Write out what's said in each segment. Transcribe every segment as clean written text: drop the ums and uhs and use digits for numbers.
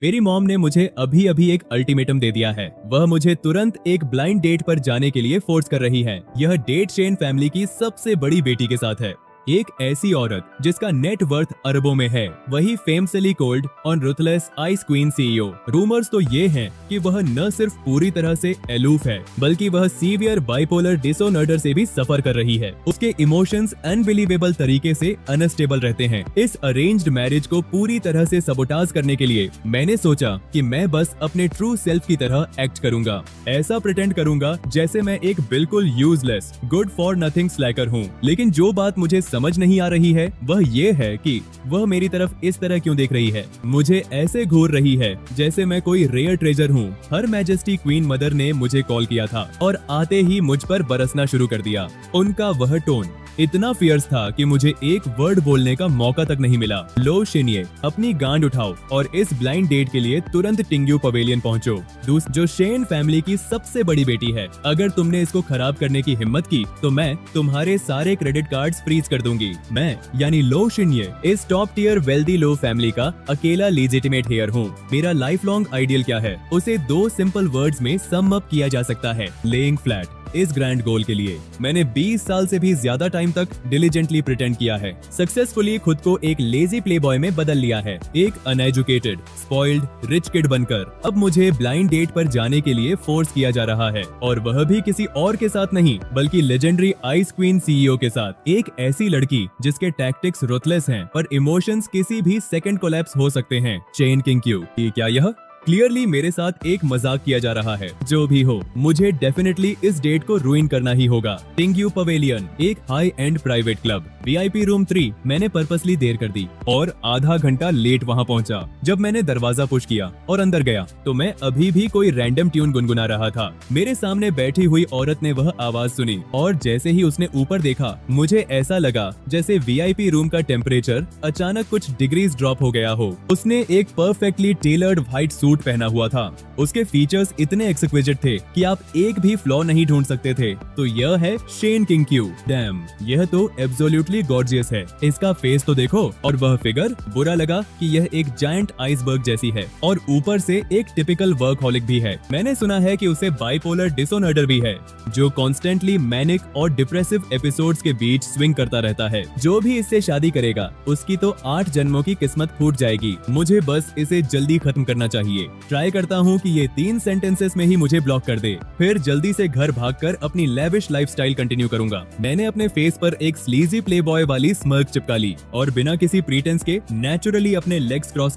मेरी मॉम ने मुझे अभी अभी एक अल्टीमेटम दे दिया है। वह मुझे तुरंत एक ब्लाइंड डेट पर जाने के लिए फोर्स कर रही है। यह डेट शेन फैमिली की सबसे बड़ी बेटी के साथ है। एक ऐसी औरत जिसका नेट वर्थ अरबों में है, वही फेमसली कोल्ड और ruthless ice queen CEO. Rumours तो ये हैं कि वह न सिर्फ पूरी तरह से एलूफ है, बल्कि वह सीवियर बाइपोलर डिसऑर्डर से भी सफर कर रही है। उसके इमोशंस अनबिलीवेबल तरीके से अनस्टेबल रहते हैं। इस अरेंज्ड मैरिज को पूरी तरह से सबोटाज करने के लिए मैंने सोचा कि मैं बस अपने ट्रू सेल्फ की तरह एक्ट करूंगा। ऐसा प्रिटेंड करूंगा जैसे मैं एक बिल्कुल यूजलेस गुड फॉर नथिंग स्लैकर हूँ। लेकिन जो बात मुझे समझ नहीं आ रही है वह ये है कि वह मेरी तरफ इस तरह क्यों देख रही है। मुझे ऐसे घूर रही है जैसे मैं कोई रेयर ट्रेजर हूँ। हर मैजेस्टी क्वीन मदर ने मुझे कॉल किया था और आते ही मुझ पर बरसना शुरू कर दिया। उनका वह टोन इतना फियर्स था कि मुझे एक वर्ड बोलने का मौका तक नहीं मिला। लो शिनिए, अपनी गांड उठाओ और इस ब्लाइंड डेट के लिए तुरंत टिंग्यू पवेलियन पहुंचो, जो शेन फैमिली की सबसे बड़ी बेटी है। अगर तुमने इसको खराब करने की हिम्मत की तो मैं तुम्हारे सारे क्रेडिट कार्ड्स फ्रीज कर दूंगी। मैं यानी लो शिनिए इस टॉप टियर वेल्दी लो फैमिली का अकेला लीजिटिमेट हेयर हूँ। मेरा लाइफ लॉन्ग आइडियल क्या है, उसे 2 सिंपल वर्ड्स में सम अप किया जा सकता है, लेइंग फ्लैट। इस ग्रैंड गोल के लिए मैंने 20 साल से भी ज्यादा टाइम तक डिलीजेंटली प्रिटेंड किया है। सक्सेसफुली खुद को एक लेजी प्लेबॉय में बदल लिया है, एक अनएजुकेटेड स्पॉइल्ड रिच किड बनकर। अब मुझे ब्लाइंड डेट पर जाने के लिए फोर्स किया जा रहा है, और वह भी किसी और के साथ नहीं बल्कि लेजेंडरी आइस क्वीन सीईओ के साथ। एक ऐसी लड़की जिसके टैक्टिक्स रुथलेस हैं पर इमोशंस किसी भी सेकंड कोलैप्स हो सकते हैं। चेन किंग्यू। क्या यह क्लियरली मेरे साथ एक मजाक किया जा रहा है। जो भी हो, मुझे डेफिनेटली इस डेट को रुइन करना ही होगा। टिंग्यू पवेलियन, एक high and private club, VIP room 3। मैंने पर्पसली देर कर दी और आधा घंटा लेट वहां पहुंचा। जब मैंने दरवाजा पुश किया और अंदर गया तो मैं अभी भी कोई रैंडम ट्यून गुनगुना रहा था। मेरे सामने बैठी हुई औरत ने वह आवाज सुनी और जैसे ही उसने ऊपर देखा, मुझे ऐसा लगा जैसे वीआईपी रूम का टेम्परेचर अचानक कुछ डिग्रीज ड्रॉप हो गया हो। उसने एक परफेक्टली टेलर्ड व्हाइट सूट पहना हुआ था। उसके फीचर्स इतने एक्सक्विजिट थे कि आप एक भी फ्लॉ नहीं ढूंढ सकते थे। तो यह है शेन किंग्यू। डैम, यह तो एब्सोल्युटली गॉर्जियस है। इसका फेस तो देखो, और वह फिगर, बुरा लगा कि यह एक जायंट आइसबर्ग जैसी है और ऊपर से एक टिपिकल वर्कहॉलिक भी है। मैंने सुना है कि उसे बाइपोलर डिसऑर्डर भी है, जो कॉन्स्टेंटली मैनिक और डिप्रेसिव एपिसोड्स के बीच स्विंग करता रहता है। जो भी इससे शादी करेगा उसकी तो 8 जन्मों की किस्मत फूट जाएगी। मुझे बस इसे जल्दी खत्म करना चाहिए। ट्राई करता हूँ कि ये 3 सेंटेंसेस में ही मुझे ब्लॉक कर दे, फिर जल्दी से घर भागकर अपनी लेविश लाइफस्टाइल कंटिन्यू करूंगा। मैंने अपने फेस पर एक स्लीजी प्लेबॉय वाली स्मर्क चिपका ली और बिना किसी प्रीटेंस के नेचुरली अपने लेग्स क्रॉस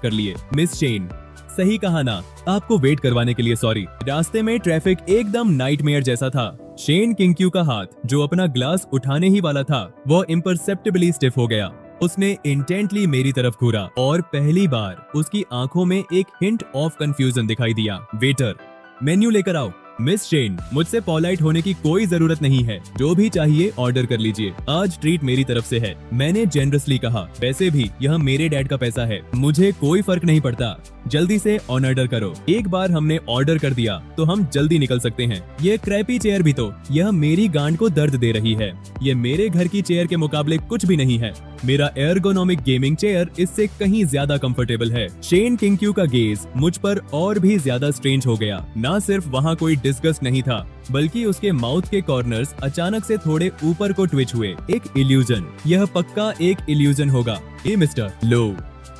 कर लिए। मिस शेन, सही कहा ना, आपको वेट करवाने के लिए सॉरी। रास्ते में ट्रैफिक एकदम नाइटमेयर जैसा था। शेन किंग्यू का हाथ, जो अपना ग्लास उठाने ही वाला था, वो इम्परसेप्टिबली स्टिफ हो गया। उसने इंटेंटली मेरी तरफ घूरा और पहली बार उसकी आंखों में एक हिंट ऑफ कंफ्यूजन दिखाई दिया। वेटर, मेन्यू लेकर आओ। मिस शेन, मुझसे पॉलाइट होने की कोई जरूरत नहीं है। जो भी चाहिए ऑर्डर कर लीजिए, आज ट्रीट मेरी तरफ से है। मैंने जेनरसली कहा। वैसे भी यह मेरे डैड का पैसा है, मुझे कोई फर्क नहीं पड़ता। जल्दी से ऑन ऑर्डर करो। एक बार हमने ऑर्डर कर दिया तो हम जल्दी निकल सकते हैं। ये क्रैपी चेयर भी तो, यह मेरी गांड को दर्द दे रही है। ये मेरे घर की चेयर के मुकाबले कुछ भी नहीं है। मेरा एर्गोनॉमिक गेमिंग चेयर इससे कहीं ज्यादा कंफर्टेबल है। शेन किंग्यू का गेज मुझ पर और भी ज्यादा स्ट्रेंज हो गया। ना सिर्फ वहाँ कोई डिस्गस्ट नहीं था, बल्कि उसके माउथ के कॉर्नर्स अचानक से थोड़े ऊपर को ट्विच हुए। एक इल्यूजन। यह पक्का एक इल्यूजन होगा। ए मिस्टर लो,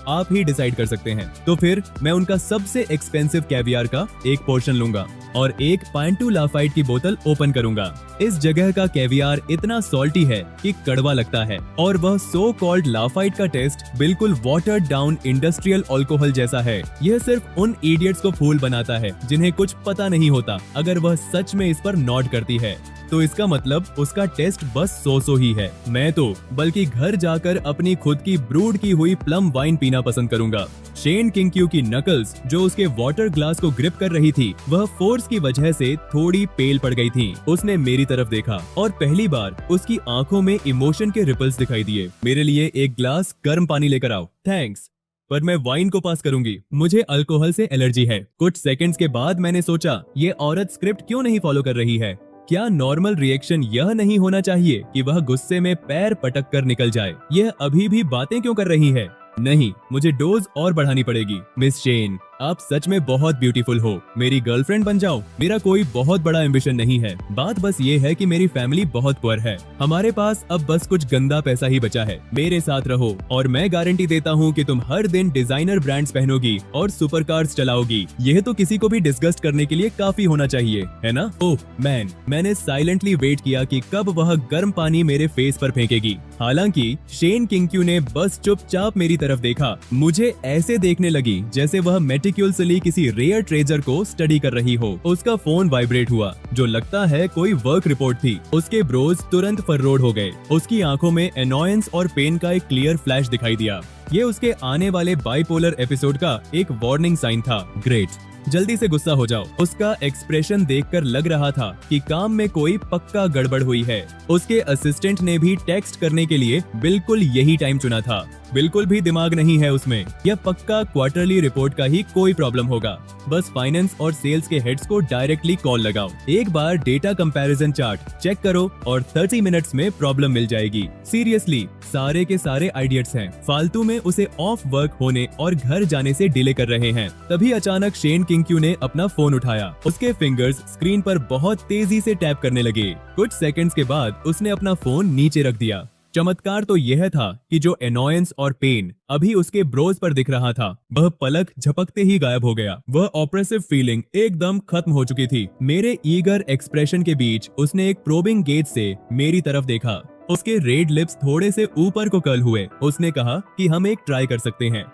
आप ही डिसाइड कर सकते हैं। तो फिर मैं उनका सबसे एक्सपेंसिव कैवियर का एक पोर्शन लूंगा और एक पाइंटू लाफाइट की बोतल ओपन करूंगा। इस जगह का कैवियर इतना सॉल्टी है कि कड़वा लगता है, और वह सो कॉल्ड लाफाइट का टेस्ट बिल्कुल वाटर्ड डाउन इंडस्ट्रियल अल्कोहल जैसा है। यह सिर्फ उन इडियट्स को फूल बनाता है जिन्हें कुछ पता नहीं होता। अगर वह सच में इस पर नॉट करती है तो इसका मतलब उसका टेस्ट बस सो ही है। मैं तो बल्कि घर जाकर अपनी खुद की ब्रूड की हुई प्लम वाइन पीना पसंद करूंगा। शेन किंग्यू की नकल्स, जो उसके वाटर ग्लास को ग्रिप कर रही थी, वह फोर्स की वजह से थोड़ी पेल पड़ गई थी। उसने मेरी तरफ देखा और पहली बार उसकी आंखों में इमोशन के रिपल्स दिखाई दिए। मेरे लिए एक ग्लास गर्म पानी लेकर आओ। थैंक्स, पर मैं वाइन को पास करूंगी। मुझे अल्कोहल से एलर्जी है। कुछ सेकंड्स के बाद मैंने सोचा, ये औरत स्क्रिप्ट क्यों नहीं फॉलो कर रही है। क्या नॉर्मल रिएक्शन यह नहीं होना चाहिए कि वह गुस्से में पैर पटक कर निकल जाए? यह अभी भी बातें क्यों कर रही है? नहीं, मुझे डोज और बढ़ानी पड़ेगी। मिस शेन, आप सच में बहुत ब्यूटीफुल हो। मेरी गर्लफ्रेंड बन जाओ। मेरा कोई बहुत बड़ा एम्बिशन नहीं है। बात बस ये है कि मेरी फैमिली बहुत पुअर है। हमारे पास अब बस कुछ गंदा पैसा ही बचा है। मेरे साथ रहो और मैं गारंटी देता हूँ कि तुम हर दिन डिजाइनर ब्रांड्स पहनोगी और सुपर कार्स चलाओगी। यह तो किसी को भी डिस्गस्ट करने के लिए काफी होना चाहिए, है ना? ओह मैन, मैंने साइलेंटली वेट किया कि कब वह गर्म पानी मेरे फेस पर फेंकेगी। हालांकि शेन किंग्क्यू ने बस चुपचाप मेरी तरफ देखा। मुझे ऐसे देखने लगी जैसे वह मेटिक्यूलसली किसी रेयर ट्रेजर को स्टडी कर रही हो। उसका फोन वाइब्रेट हुआ, जो लगता है कोई वर्क रिपोर्ट थी। उसके ब्रोज तुरंत फररोड हो गए। उसकी आंखों में एनॉयंस और पेन का एक क्लियर फ्लैश दिखाई दिया। ये उसके आने वाले बाइपोलर एपिसोड का एक वार्निंग साइन था। ग्रेट, जल्दी से गुस्सा हो जाओ। उसका एक्सप्रेशन देखकर लग रहा था कि काम में कोई पक्का गड़बड़ हुई है। उसके असिस्टेंट ने भी टेक्स्ट करने के लिए बिल्कुल यही टाइम चुना था। बिल्कुल भी दिमाग नहीं है उसमें। यह पक्का क्वार्टरली रिपोर्ट का ही कोई प्रॉब्लम होगा। बस फाइनेंस और सेल्स के हेड्स को डायरेक्टली कॉल लगाओ। एक बार डेटा कंपैरिजन चार्ट चेक करो और 30 मिनट्स में प्रॉब्लम मिल जाएगी। सीरियसली, सारे के सारे आइडियट्स हैं। फालतू में उसे ऑफ वर्क होने और घर जाने से डिले कर रहे हैं। तभी अचानक शेन किंग्क्यू ने अपना फोन उठाया। उसके फिंगर्स स्क्रीन पर बहुत तेजी से टैप करने लगे। कुछ सेकंड्स के बाद उसने अपना फोन नीचे रख दिया। चमत्कार तो यह था कि जो एनॉयंस और पेन अभी उसके ब्रोज पर दिख रहा था, वह पलक झपकते ही गायब हो गया। वह ऑप्रेसिव फीलिंग एकदम खत्म हो चुकी थी। मेरे ईगर एक्सप्रेशन के बीच उसने एक प्रोबिंग गेज से मेरी तरफ देखा। उसके रेड लिप्स थोड़े से ऊपर को कर्ल हुए। उसने कहा कि हम एक ट्राई कर सकते हैं।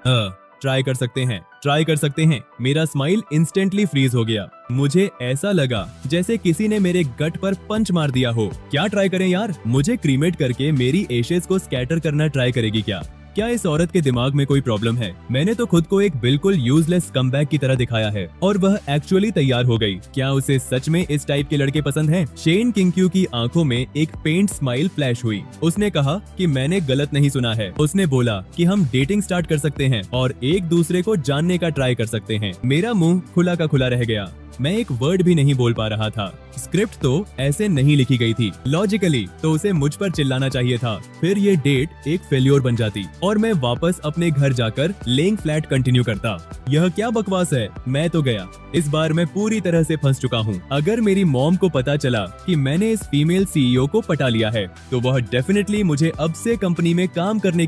ट्राई कर सकते हैं। मेरा स्माइल इंस्टेंटली फ्रीज हो गया। मुझे ऐसा लगा जैसे किसी ने मेरे गट पर पंच मार दिया हो। क्या ट्राई करें यार? मुझे क्रीमेट करके मेरी एशेज को स्कैटर करना ट्राई करेगी क्या? क्या इस औरत के दिमाग में कोई प्रॉब्लम है? मैंने तो खुद को एक बिल्कुल यूजलेस कमबैक की तरह दिखाया है और वह एक्चुअली तैयार हो गई। क्या उसे सच में इस टाइप के लड़के पसंद हैं? शेन किंग्क्यू की आंखों में एक पेंट स्माइल फ्लैश हुई। उसने कहा कि मैंने गलत नहीं सुना है। उसने बोला कि हम डेटिंग स्टार्ट कर सकते हैं और एक दूसरे को जानने का ट्राई कर सकते हैं। मेरा मुंह खुला का खुला रह गया। मैं एक वर्ड भी नहीं बोल पा रहा था। स्क्रिप्ट तो ऐसे नहीं लिखी गई थी। लॉजिकली तो उसे मुझ पर चिल्लाना चाहिए था। फिर ये डेट एक फेल्योर बन जाती और मैं वापस अपने घर जाकर लेइंग फ्लैट कंटिन्यू करता। यह क्या बकवास है? मैं तो गया। इस बार मैं पूरी तरह से फंस चुका हूँ। अगर मेरी मॉम को पता चला कि मैंने इस फीमेल सीईओ को पटा लिया है, तो वह डेफिनेटली मुझे अब से कंपनी में काम करने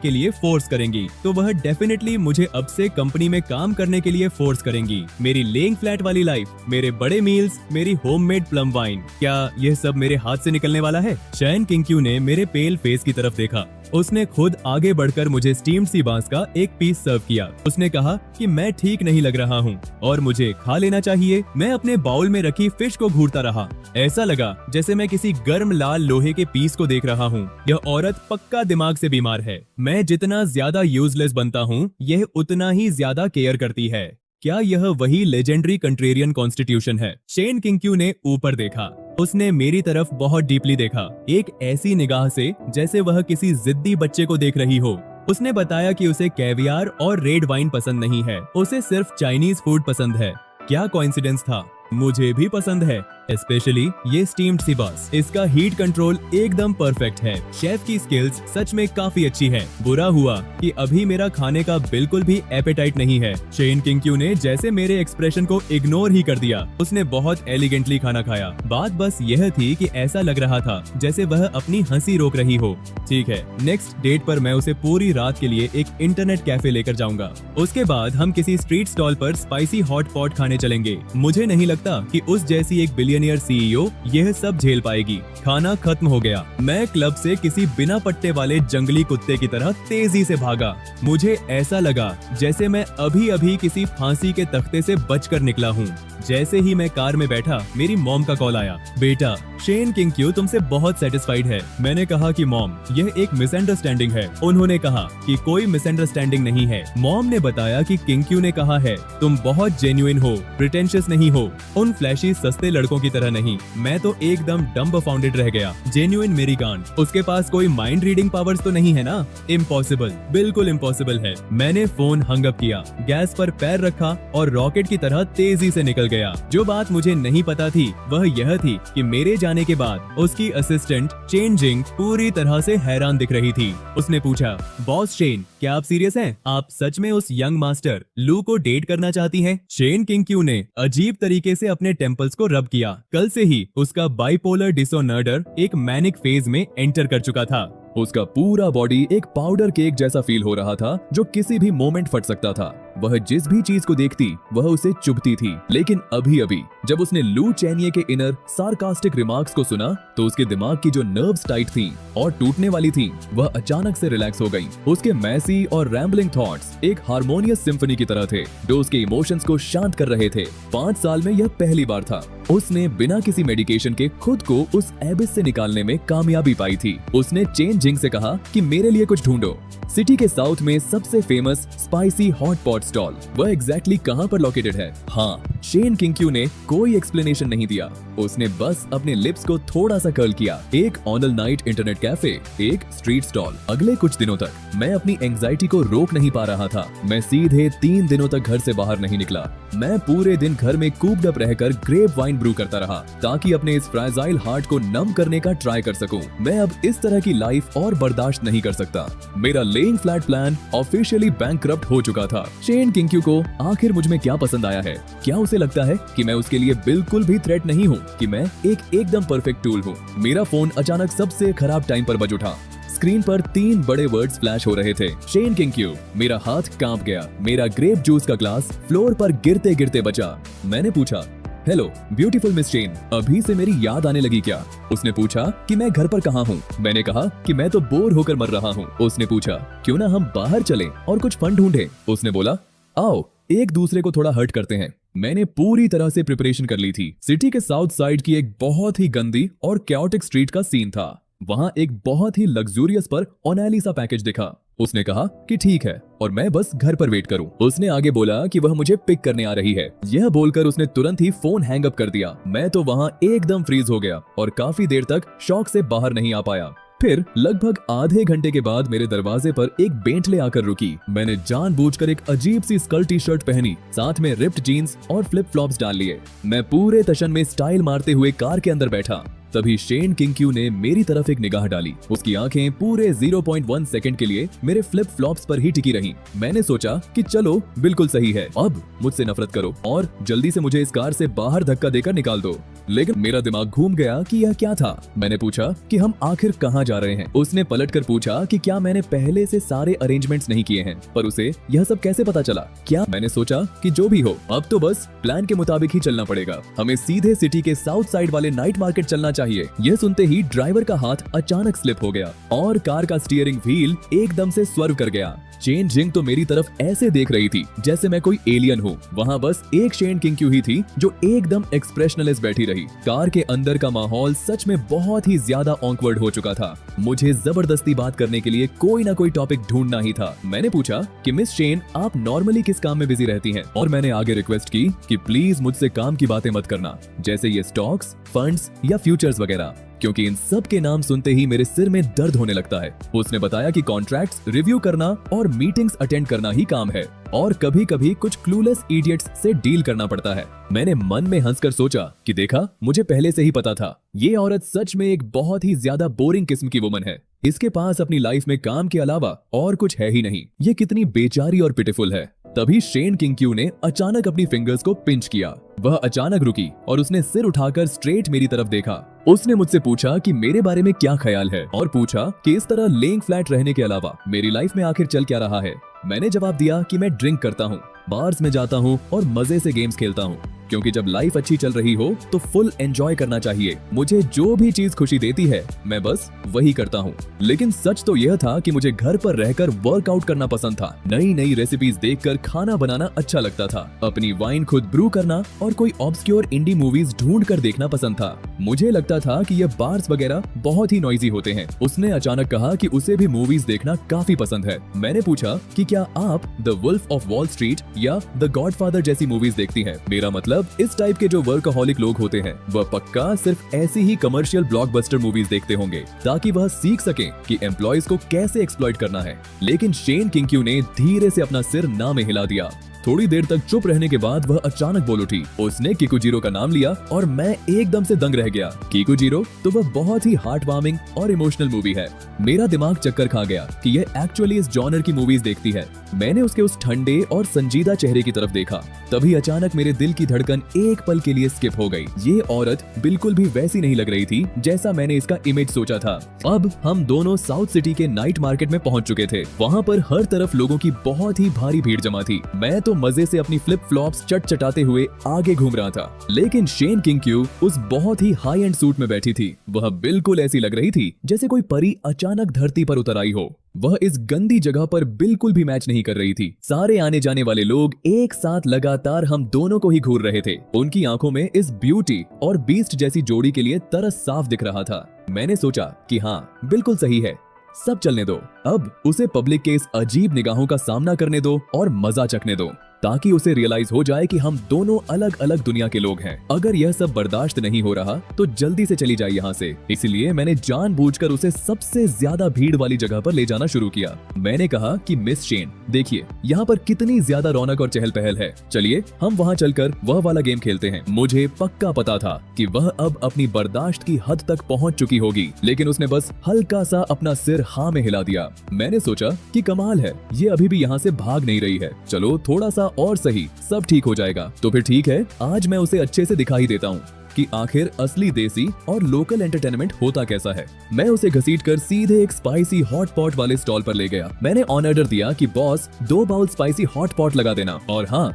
के लिए फोर्स करेंगी। मेरी लेइंग फ्लैट वाली लाइफ, मेरे बड़े मील्स, मेरी होममेड प्लम वाइन, क्या यह सब मेरे हाथ से निकलने वाला है? शेन किंग्क्यू ने मेरे पेल फेस की तरफ देखा। उसने खुद आगे बढ़कर मुझे स्टीम्ड सी बांस का एक पीस सर्व किया। उसने कहा कि मैं ठीक नहीं लग रहा हूँ और मुझे खा लेना चाहिए। मैं अपने बाउल में रखी फिश को घूरता रहा। ऐसा लगा जैसे मैं किसी गर्म लाल लोहे के पीस को देख रहा हूँ। यह औरत पक्का दिमाग से बीमार है। मैं जितना ज्यादा यूजलेस बनता हूँ, यह उतना ही ज्यादा केयर करती है। क्या यह वही लेजेंडरी कंट्रेरियन कॉन्स्टिट्यूशन है? शेन किंग्क्यू ने ऊपर देखा। उसने मेरी तरफ बहुत डीपली देखा, एक ऐसी निगाह से जैसे वह किसी जिद्दी बच्चे को देख रही हो। उसने बताया कि उसे कैवियार और रेड वाइन पसंद नहीं है, उसे सिर्फ चाइनीज फूड पसंद है। क्या कोइंसिडेंस था? मुझे भी पसंद है, स्पेशली ये स्टीम्ड सी बांस। इसका हीट कंट्रोल एकदम परफेक्ट है। शेफ की स्किल्स सच में काफी अच्छी है। बुरा हुआ कि अभी मेरा खाने का बिल्कुल भी एपेटाइट नहीं है। शेन किंग्क्यू ने जैसे मेरे एक्सप्रेशन को इग्नोर ही कर दिया। उसने बहुत एलिगेंटली खाना खाया। बात बस यह थी कि ऐसा लग रहा था जैसे वह अपनी हंसी रोक रही हो। ठीक है, नेक्स्ट डेट पर मैं उसे पूरी रात के लिए एक इंटरनेट कैफे लेकर जाऊंगा। उसके बाद हम किसी स्ट्रीट स्टॉल पर स्पाइसी हॉट पॉट खाने चलेंगे। मुझे नहीं लगता कि उस जैसी एक बिलियनियर सीईओ यह सब झेल पाएगी। खाना खत्म हो गया। मैं क्लब से किसी बिना पट्टे वाले जंगली कुत्ते की तरह तेजी से भागा। मुझे ऐसा लगा जैसे मैं अभी अभी किसी फांसी के तख्ते से बचकर निकला हूँ। जैसे ही मैं कार में बैठा, मेरी मॉम का कॉल आया। बेटा, शेन किंग्क्यू तुमसे बहुत सेटिस्फाइड है। मैंने कहा कि मॉम, यह एक मिसअंडरस्टैंडिंग है। उन्होंने कहा कि कोई मिसअंडरस्टैंडिंग नहीं है। मॉम ने बताया कि किंग्क्यू ने कहा है तुम बहुत जेन्युइन हो, प्रिटेंशियस नहीं हो। उन फ्लैशी सस्ते लड़कों की तरह नहीं, मैं तो एकदम डम्बफाउंडेड रह गया। जेन्युइन मेरी गांड, उसके पास कोई माइंड रीडिंग पावर्स तो नहीं है ना? इम्पॉसिबल, बिल्कुल इम्पॉसिबल है। मैंने फोन हंग अप किया, गैस पर पैर रखा और रॉकेट की तरह तेजी से निकल गया। जो बात मुझे नहीं पता थी वह यह थी कि मेरे जाने के बाद उसकी असिस्टेंट चेन जिंग पूरी तरह से हैरान दिख रही थी। उसने पूछा, बॉस शेन, क्या आप सीरियस हैं? आप सच में उस यंग मास्टर लू को डेट करना चाहती हैं? शेन किंग ने अजीब तरीके से अपने टेम्पल्स को रब किया। कल से ही उसका बाइपोलर डिसऑर्डर एक मैनिक फेज में एंटर कर चुका था। उसका पूरा बॉडी एक पाउडर केक जैसा फील हो रहा था जो किसी भी मोमेंट फट सकता था। वह जिस भी चीज को देखती वह उसे चुभती थी। लेकिन अभी अभी जब उसने लू चैनिये के इनर सार्कास्टिक रिमार्क्स को सुना तो उसके दिमाग की जो नर्व्स टाइट थी और टूटने वाली थी वह अचानक से रिलैक्स हो गई। उसके मैसी और रैम्बलिंग थॉट्स एक हार्मोनियस सिम्फनी की तरह थे जो उसके इमोशंस को शांत कर रहे थे। 5 साल में यह पहली बार था उसने बिना किसी मेडिकेशन के खुद को उस एबिस से निकालने में कामयाबी पाई थी। उसने चेन जिंग से कहा कि मेरे लिए कुछ ढूंढो। सिटी के साउथ में सबसे famous spicy hot pot stall वह एग्जैक्टली कहां पर लोकेटेड है? हाँ, शेन किंग ने कोई एक्सप्लेनेशन नहीं दिया। उसने बस अपने लिप्स को थोड़ा सा कर्ल किया। एक ऑन नाइट इंटरनेट कैफे, एक स्ट्रीट स्टॉल। अगले कुछ दिनों तक मैं अपनी एंजाइटी को रोक नहीं पा रहा था। मैं सीधे 3 दिनों तक घर से बाहर नहीं निकला। मैं पूरे दिन घर में कूप्ड अप रहकर ग्रेप वाइन ब्रू करता रहा ताकि अपने इस फ्राजाइल हार्ट को नम करने का ट्राई कर सकूं। मैं अब इस तरह की लाइफ और बर्दाश्त नहीं कर सकता। मेरा laying flat plan officially bankrupt हो चुका था। शेन किंग को आखिर मुझ में क्या पसंद आया है? क्या उसे लगता है कि मैं उसके लिए बिल्कुल भी थ्रेट नहीं हूँ, कि मैं एकदम परफेक्ट टूल हूँ? मेरा फोन अचानक सबसे खराब टाइम पर बज उठा। स्क्रीन पर 3 बड़े वर्ड्स फ्लैश हो रहे थे, शेन किंग। मेरा हाथ कांप गया। मेरा ग्रेप जूस का ग्लास फ्लोर पर गिरते गिरते बचा। मैंने पूछा, हेलो ब्यूटीफुल मिस शेन, अभी से मेरी याद आने लगी क्या? उसने पूछा कि मैं घर पर कहाँ हूँ। मैंने कहा कि मैं तो बोर होकर मर रहा हूँ। उसने पूछा, क्यों ना हम बाहर चलें और कुछ फन ढूंढें? उसने बोला, आओ एक दूसरे को थोड़ा हर्ट करते हैं। मैंने पूरी तरह से प्रिपरेशन कर ली थी। सिटी के साउथ साइड की एक बहुत ही गंदी और कैओटिक स्ट्रीट का सीन था। वहां एक बहुत ही लग्जूरियस पर ओनाली सा पैकेज दिखा। उसने कहा कि ठीक है और मैं बस घर पर वेट करूं। उसने आगे बोला कि वह मुझे पिक करने आ रही है। यह बोलकर उसने तुरंत ही फोन हैंग अप कर दिया। मैं तो वहां एकदम फ्रीज हो गया और काफी देर तक शॉक से बाहर नहीं आ पाया। फिर लगभग आधे घंटे के बाद मेरे दरवाजे पर एक बेंटले आकर रुकी। मैंने जानबूझकर एक अजीब सी स्कल टी शर्ट पहनी, साथ में रिप्ड जीन्स और फ्लिप फ्लॉप्स डाल लिए। मैं पूरे तशन में स्टाइल मारते हुए कार के अंदर बैठा। तभी शेन किंग ने मेरी तरफ एक निगाह डाली। उसकी आंखें पूरे 0.1 सेकंड के लिए मेरे फ्लिप फ्लॉप्स पर ही टिकी रहीं। मैंने सोचा कि चलो बिल्कुल सही है, अब मुझसे नफरत करो और जल्दी से मुझे इस कार से बाहर धक्का देकर निकाल दो। लेकिन मेरा दिमाग घूम गया कि यह क्या था। मैंने पूछा कि हम आखिर कहाँ जा रहे हैं। उसने पलटकर पूछा कि क्या मैंने पहले से सारे अरेंजमेंट्स नहीं किए हैं, पर उसे यह सब कैसे पता चला? क्या? मैंने सोचा कि जो भी हो, अब तो बस प्लान के मुताबिक ही चलना पड़ेगा। हमें सीधे सिटी के साउथ साइड वाले नाइट मार्केट चलना चाहिए। यह सुनते ही ड्राइवर का हाथ अचानक स्लिप हो गया और कार का स्टीयरिंग व्हील एकदम से स्वर्व कर गया। चेन जिंग तो मेरी तरफ ऐसे देख रही थी जैसे मैं कोई एलियन हूँ। वहाँ बस एक शेन किंग ही थी जो एकदम एक्सप्रेशनलेस बैठी रही। कार के अंदर का माहौल सच में बहुत ही ज्यादा ऑकवर्ड हो चुका था। मुझे जबरदस्ती बात करने के लिए कोई ना कोई टॉपिक ढूंढना ही था। मैंने पूछा कि मिस शेन, आप नॉर्मली किस काम में बिजी रहती हैं? और मैंने आगे रिक्वेस्ट की कि प्लीज मुझसे काम की बातें मत करना, जैसे ये स्टॉक्स, फंड्स या फ्यूचर्स वगैरह, क्योंकि इन सब के नाम सुनते ही मेरे सिर में दर्द होने लगता है। उसने बताया कि कॉन्ट्रैक्ट्स रिव्यू करना और मीटिंग्स अटेंड करना ही काम है और कभी कभी कुछ क्लूलेस इडियट्स से डील करना पड़ता है। मैंने मन में हंसकर सोचा कि देखा, मुझे पहले से ही पता था, ये औरत सच में एक बहुत ही ज्यादा बोरिंग किस्म की वुमन है। इसके पास अपनी लाइफ में काम के अलावा और कुछ है ही नहीं। ये कितनी बेचारी और पिटिफुल है। तभी शेन किंग ने अचानक अपनी फिंगर्स को पिंच किया। वह अचानक रुकी और उसने सिर उठाकर स्ट्रेट मेरी तरफ देखा। उसने मुझसे पूछा कि मेरे बारे में क्या ख्याल है और पूछा कि इस तरह लेइंग फ्लैट रहने के अलावा मेरी लाइफ में आखिर चल क्या रहा है। मैंने जवाब दिया कि मैं ड्रिंक करता हूँ, बार्स में जाता हूँ और मजे से गेम्स खेलता हूँ, क्योंकि जब लाइफ अच्छी चल रही हो तो फुल एंजॉय करना चाहिए। मुझे जो भी चीज खुशी देती है मैं बस वही करता हूँ। लेकिन सच तो यह था कि मुझे घर पर रहकर वर्कआउट करना पसंद था। नई नई रेसिपीज देखकर खाना बनाना अच्छा लगता था। अपनी वाइन खुद ब्रू करना और कोई ऑब्सक्योर इंडी मूवीज ढूंढ कर देखना पसंद था। मुझे लगता था कि ये बार्स वगैरह बहुत ही नॉइजी होते हैं। उसने अचानक कहा कि उसे भी मूवीज देखना काफी पसंद है। मैंने पूछा कि क्या आप the Wolf of Wall Street या द गॉडफादर जैसी मूवीज देखती हैं? मेरा मतलब इस टाइप के जो वर्कहॉलिक लोग होते हैं वह पक्का सिर्फ ऐसी ही कमर्शियल ब्लॉकबस्टर मूवीज देखते होंगे ताकि वह सीख सके कि एम्प्लॉयज को कैसे एक्सप्लॉइट करना है। लेकिन शेन किंग्क्यू ने धीरे से अपना सिर ना में हिला दिया। थोड़ी देर तक चुप रहने के बाद वह अचानक बोल उठी। उसने किकुजीरो का नाम लिया और मैं एकदम से दंग रह गया। किकुजीरो तो वह बहुत ही हार्ट वार्मिंग और इमोशनल मूवी है। मेरा दिमाग चक्कर खा गया कि यह एक्चुअली इस जॉनर की मूवीज देखती है। मैंने उसके उस ठंडे और संजीदा चेहरे की तरफ देखा। तभी अचानक मेरे दिल की धड़कन एक पल के लिए स्किप हो गई। ये औरत बिल्कुल भी वैसी नहीं लग रही थी जैसा मैंने इसका इमेज सोचा था। अब हम दोनों साउथ सिटी के नाइट मार्केट में पहुंच चुके थे। वहाँ पर हर तरफ लोगों की बहुत ही भारी भीड़ जमा थी। मैं तो मजे से अपनी फ्लिप फ्लॉप्स चटाते हुए आगे घूम रहा था। लेकिन शेन किंग्क्यू उस बहुत ही हाई एंड सूट में बैठी थी। वह बिल्कुल ऐसी लग रही थी जैसे कोई परी अचानक धरती पर उतर आई हो। वह इस गंदी जगह पर बिल्कुल भी मैच नहीं कर रही थी। सारे आने जाने वाले लोग एक साथ लगातार हम दोनों को ही घूर रहे थे। उनकी आंखों में इस ब्यूटी और बीस्ट जैसी जोड़ी के लिए तरस साफ दिख रहा था। मैंने सोचा कि हाँ, बिल्कुल सही है, सब चलने दो। अब उसे पब्लिक के इस अजीब निगाहों का सामना करने दो और मजा चखने दो ताकि उसे रियलाइज हो जाए कि हम दोनों अलग अलग दुनिया के लोग हैं। अगर यह सब बर्दाश्त नहीं हो रहा तो जल्दी से चली जाए यहाँ से। इसलिए मैंने जानबूझकर उसे सबसे ज्यादा भीड़ वाली जगह पर ले जाना शुरू किया। मैंने कहा कि मिस शेन, देखिए यहाँ पर कितनी ज्यादा रौनक और चहल पहल है। चलिए हम वहाँ चलकर वह वाला गेम खेलते हैं। मुझे पक्का पता था कि वह अब अपनी बर्दाश्त की हद तक पहुँच चुकी होगी, लेकिन उसने बस हल्का सा अपना सिर हाँ में हिला दिया। मैंने सोचा कि कमाल है, ये अभी भी यहाँ से भाग नहीं रही है। चलो थोड़ा सा और सही, सब ठीक हो जाएगा। तो फिर ठीक है, आज मैं उसे अच्छे से दिखा ही देता हूँ कि आखिर असली देसी और लोकल एंटरटेनमेंट होता कैसा है। मैं उसे घसीटकर सीधे एक स्पाइसी हॉट पॉट वाले स्टॉल पर ले गया। मैंने ऑन ऑर्डर दिया कि boss 2 bowl spicy hot pot लगा देना और हाँ,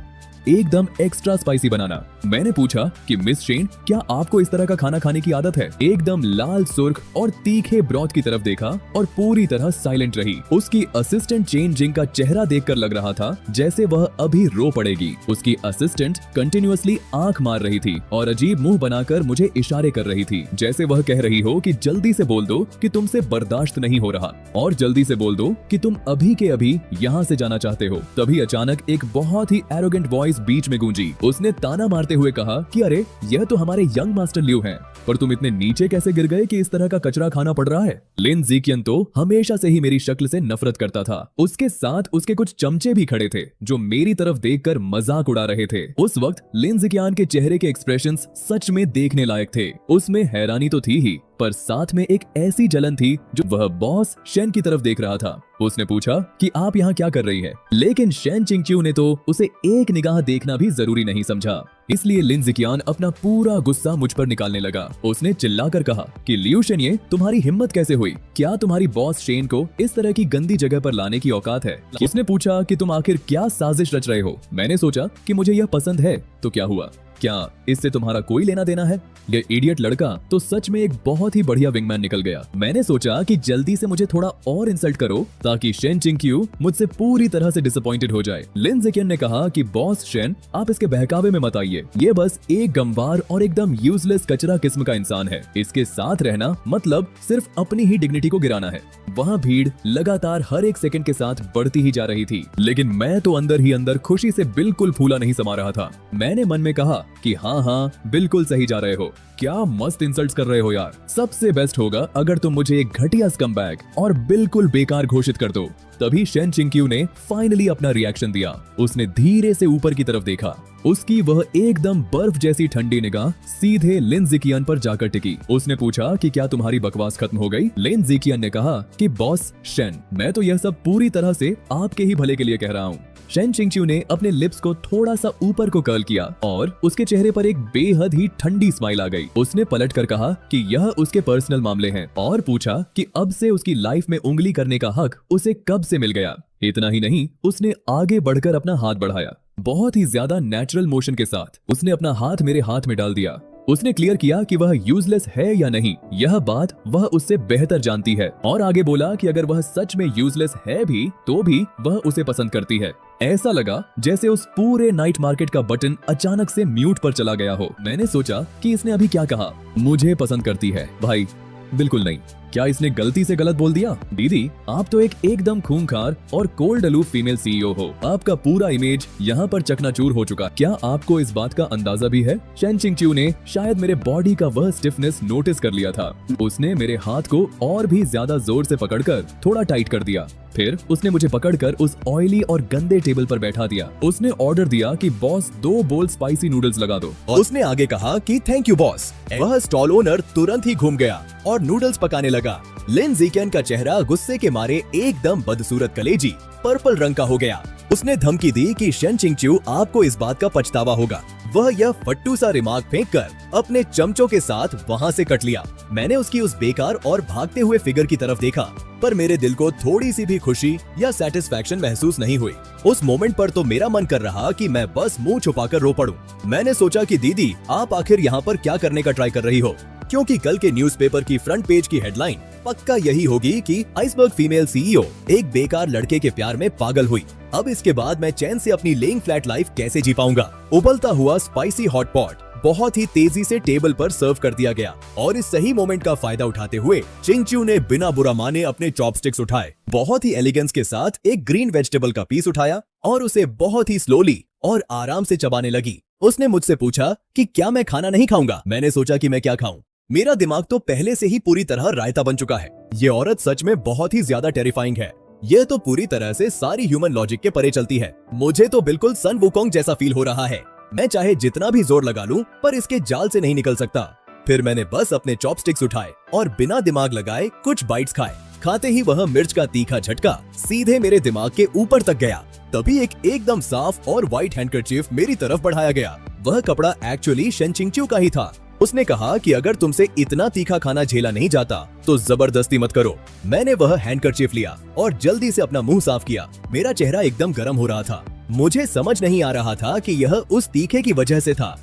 एकदम एक्स्ट्रा स्पाइसी बनाना। मैंने पूछा कि मिस शेन, क्या आपको इस तरह का खाना खाने की आदत है? एकदम लाल सुर्ख और तीखे ब्रॉथ की तरफ देखा और पूरी तरह साइलेंट रही। उसकी असिस्टेंट चेन जिंग का चेहरा देखकर लग रहा था जैसे वह अभी रो पड़ेगी। उसकी असिस्टेंट कंटिन्यूअसली आंख मार रही थी और अजीब मुंह बनाकर मुझे इशारे कर रही थी, जैसे वह कह रही हो कि जल्दी से बोल दो कि तुमसे बर्दाश्त नहीं हो रहा और जल्दी से बोल दो कि तुम अभी के अभी यहाँ से जाना चाहते हो। तभी अचानक एक बहुत ही एरोगेंट वॉइस बीच में गूंजी। उसने ताना मारते हुए कहा कि अरे, यह तो हमारे यंग मास्टर लियो हैं, पर तुम इतने नीचे कैसे गिर गए कि इस तरह का कचरा खाना पड़ रहा है? लिन ज़िकियन तो हमेशा से ही मेरी शक्ल से नफरत करता था। उसके साथ उसके कुछ चमचे भी खड़े थे जो मेरी तरफ देखकर मजाक उड़ा रहे थे। उस वक्त लिन ज़िकियन के चेहरे के एक्सप्रेशंस सच में देखने लायक थे। उसमें हैरानी तो थी ही, पर साथ में एक ऐसी जलन थी जो वह बॉस शेन की तरफ देख रहा था। उसने पूछा कि आप यहाँ क्या कर रही है? लेकिन शेन चिंगच्यू ने तो उसे एक निगाह देखना भी जरूरी नहीं समझा। इसलिए लिन ज़िकियन अपना पूरा गुस्सा मुझ पर निकालने लगा। उसने चिल्लाकर कहा कि लियू शेनिये, तुम्हारी हिम्मत कैसे हुई? क्या तुम्हारी बॉस शेन को इस तरह की गंदी जगह पर लाने की औकात है? उसने पूछा कि तुम आखिर क्या साजिश रच रहे हो? मैंने सोचा कि मुझे यह पसंद है तो क्या हुआ, क्या इससे तुम्हारा कोई लेना देना है? ये इडियट लड़का तो सच में एक बहुत ही बढ़िया विंगमैन निकल गया। मैंने सोचा कि जल्दी से मुझे थोड़ा और इंसल्ट करो ताकि शेन चिंगक्यू मुझसे पूरी तरह से डिसअपॉइंटेड हो जाए। लिन ज़िकियन ने कहा कि बॉस शेन, आप इसके बहकावे में मत आइए। ये बस एक गंवार और एकदम यूजलेस कचरा किस्म का इंसान है। इसके साथ रहना मतलब सिर्फ अपनी ही डिग्निटी को गिराना है। वहाँ भीड़ लगातार हर एक सेकंड के साथ बढ़ती ही जा रही थी, लेकिन मैं तो अंदर ही अंदर खुशी से बिल्कुल फूला नहीं समा रहा था। मैंने मन में कहा कि हाँ हाँ, बिल्कुल सही जा रहे हो। क्या मस्त इंसल्ट्स कर रहे हो यार। सबसे बेस्ट होगा अगर तुम मुझे एक घटिया स्कमबैग और बिल्कुल बेकार घोषित कर दो। तभी शेन चिंगक्यू ने फाइनली अपना रिएक्शन दिया। उसने धीरे से ऊपर की तरफ देखा। उसकी वह एकदम बर्फ जैसी ठंडी निगाह सीधे लिन ज़िकियन पर जाकर टिकी। उसने पूछा कि क्या तुम्हारी बकवास खत्म हो गई? लिन ज़िकियन ने कहा कि बॉस शेन, मैं तो यह सब पूरी तरह से आपके ही भले के लिए कह रहा हूँ। शेन चिंगच्यू ने अपने लिप्स को थोड़ा सा ऊपर को कर्ल किया और उसके चेहरे पर एक बेहद ही ठंडी स्माइल आ गई। उसने पलट कर कहा कि यह उसके पर्सनल मामले हैं और पूछा कि अब से उसकी लाइफ में उंगली करने का हक उसे कब से मिल गया। इतना ही नहीं, उसने आगे बढ़कर अपना हाथ बढ़ाया। बहुत ही ज्यादा नेचुरल मोशन के साथ उसने अपना हाथ मेरे हाथ में डाल दिया उसने क्लियर किया कि वह यूजलेस है या नहीं, यह बात वह उससे बेहतर जानती है, और आगे बोला कि अगर वह सच में यूजलेस है भी तो भी वह उसे पसंद करती है। ऐसा लगा जैसे उस पूरे नाइट मार्केट का बटन अचानक से म्यूट पर चला गया हो। मैंने सोचा कि इसने अभी क्या कहा, मुझे पसंद करती है। भाई बिल्कुल नहीं, क्या इसने गलती से गलत बोल दिया? दीदी, आप तो एक एकदम खूंखार और कोल्ड अलूफ फीमेल सीईओ हो। आपका पूरा इमेज यहाँ पर चकनाचूर हो चुका। क्या आपको इस बात का अंदाजा भी है? शेन चिंगच्यू ने शायद मेरे बॉडी का वह स्टिफनेस नोटिस कर लिया था। उसने मेरे हाथ को और भी ज्यादा जोर से पकड़कर थोड़ा टाइट कर दिया। फिर उसने मुझे पकड़कर उस ऑयली और गंदे टेबल पर बैठा दिया। उसने ऑर्डर दिया कि बॉस 2 बोल स्पाइसी नूडल्स लगा दो। उसने आगे कहा कि थैंक यू बॉस। वह स्टॉल ओनर तुरंत ही घूम गया और नूडल्स पकाने लगा। लिन ज़ीकेन का चेहरा गुस्से के मारे एकदम बदसूरत कलेजी पर्पल रंग का हो गया। उसने धमकी दी कि शेन चिंगच्यू आपको इस बात का पछतावा होगा। वह यह फट्टू सा रिमार्क फेंककर अपने चमचों के साथ वहाँ से कट लिया। मैंने उसकी उस बेकार और भागते हुए फिगर की तरफ देखा, पर मेरे दिल को थोड़ी सी भी खुशी या सेटिस्फैक्शन महसूस नहीं हुई। उस मोमेंट पर तो मेरा मन कर रहा कि मैं बस मुंह छुपाकर रो पड़ूं। मैंने सोचा कि दीदी, आप आखिर यहाँ पर क्या करने का ट्राई कर रही हो, क्योंकि कल के न्यूज़पेपर की फ्रंट पेज की हेडलाइन पक्का यही होगी कि आइसबर्ग फीमेल सीईओ एक बेकार लड़के के प्यार में पागल हुई। अब इसके बाद मैं चैन से अपनी लेइंग फ्लैट लाइफ कैसे जी पाऊंगा। उबलता हुआ स्पाइसी हॉट पॉट बहुत ही तेजी से टेबल पर सर्व कर दिया गया और इस सही मोमेंट का फायदा उठाते हुए चिंगच्यू ने बिना बुरा माने अपने चॉपस्टिक्स उठाए, बहुत ही एलिगेंस के साथ एक ग्रीन वेजिटेबल का पीस उठाया और उसे बहुत ही स्लोली और आराम से चबाने लगी। उसने मुझसे पूछा कि क्या मैं खाना नहीं खाऊंगा। मैंने सोचा कि मैं क्या खाऊं। मेरा दिमाग तो पहले से ही पूरी तरह रायता बन चुका है। ये औरत सच में बहुत ही ज्यादा टेरिफाइंग है। यह तो पूरी तरह से सारी ह्यूमन लॉजिक के परे चलती है। मुझे तो बिल्कुल सन वुकोंग जैसा फील हो रहा है। मैं चाहे जितना भी जोर लगा लूं, पर इसके जाल से नहीं निकल सकता। फिर मैंने बस अपने चॉपस्टिक्स उठाए और बिना दिमाग लगाए कुछ बाइट्स खाए। खाते ही वह मिर्च का तीखा झटका सीधे मेरे दिमाग के ऊपर तक गया। तभी एक एकदम साफ और व्हाइट हैंडकरचीफ मेरी तरफ बढ़ाया गया। वह कपड़ा एक्चुअली शेन चिंगच्यू का ही था। उसने कहा कि अगर तुमसे इतना तीखा खाना झेला नहीं जाता तो जबरदस्ती मत करो। मैंने वह हैंडकरचीफ लिया और जल्दी से अपना मुंह साफ किया। मेरा चेहरा एकदम गर्म हो रहा था। मुझे समझ नहीं आ रहा था कि यह उस तीखे की वजह से था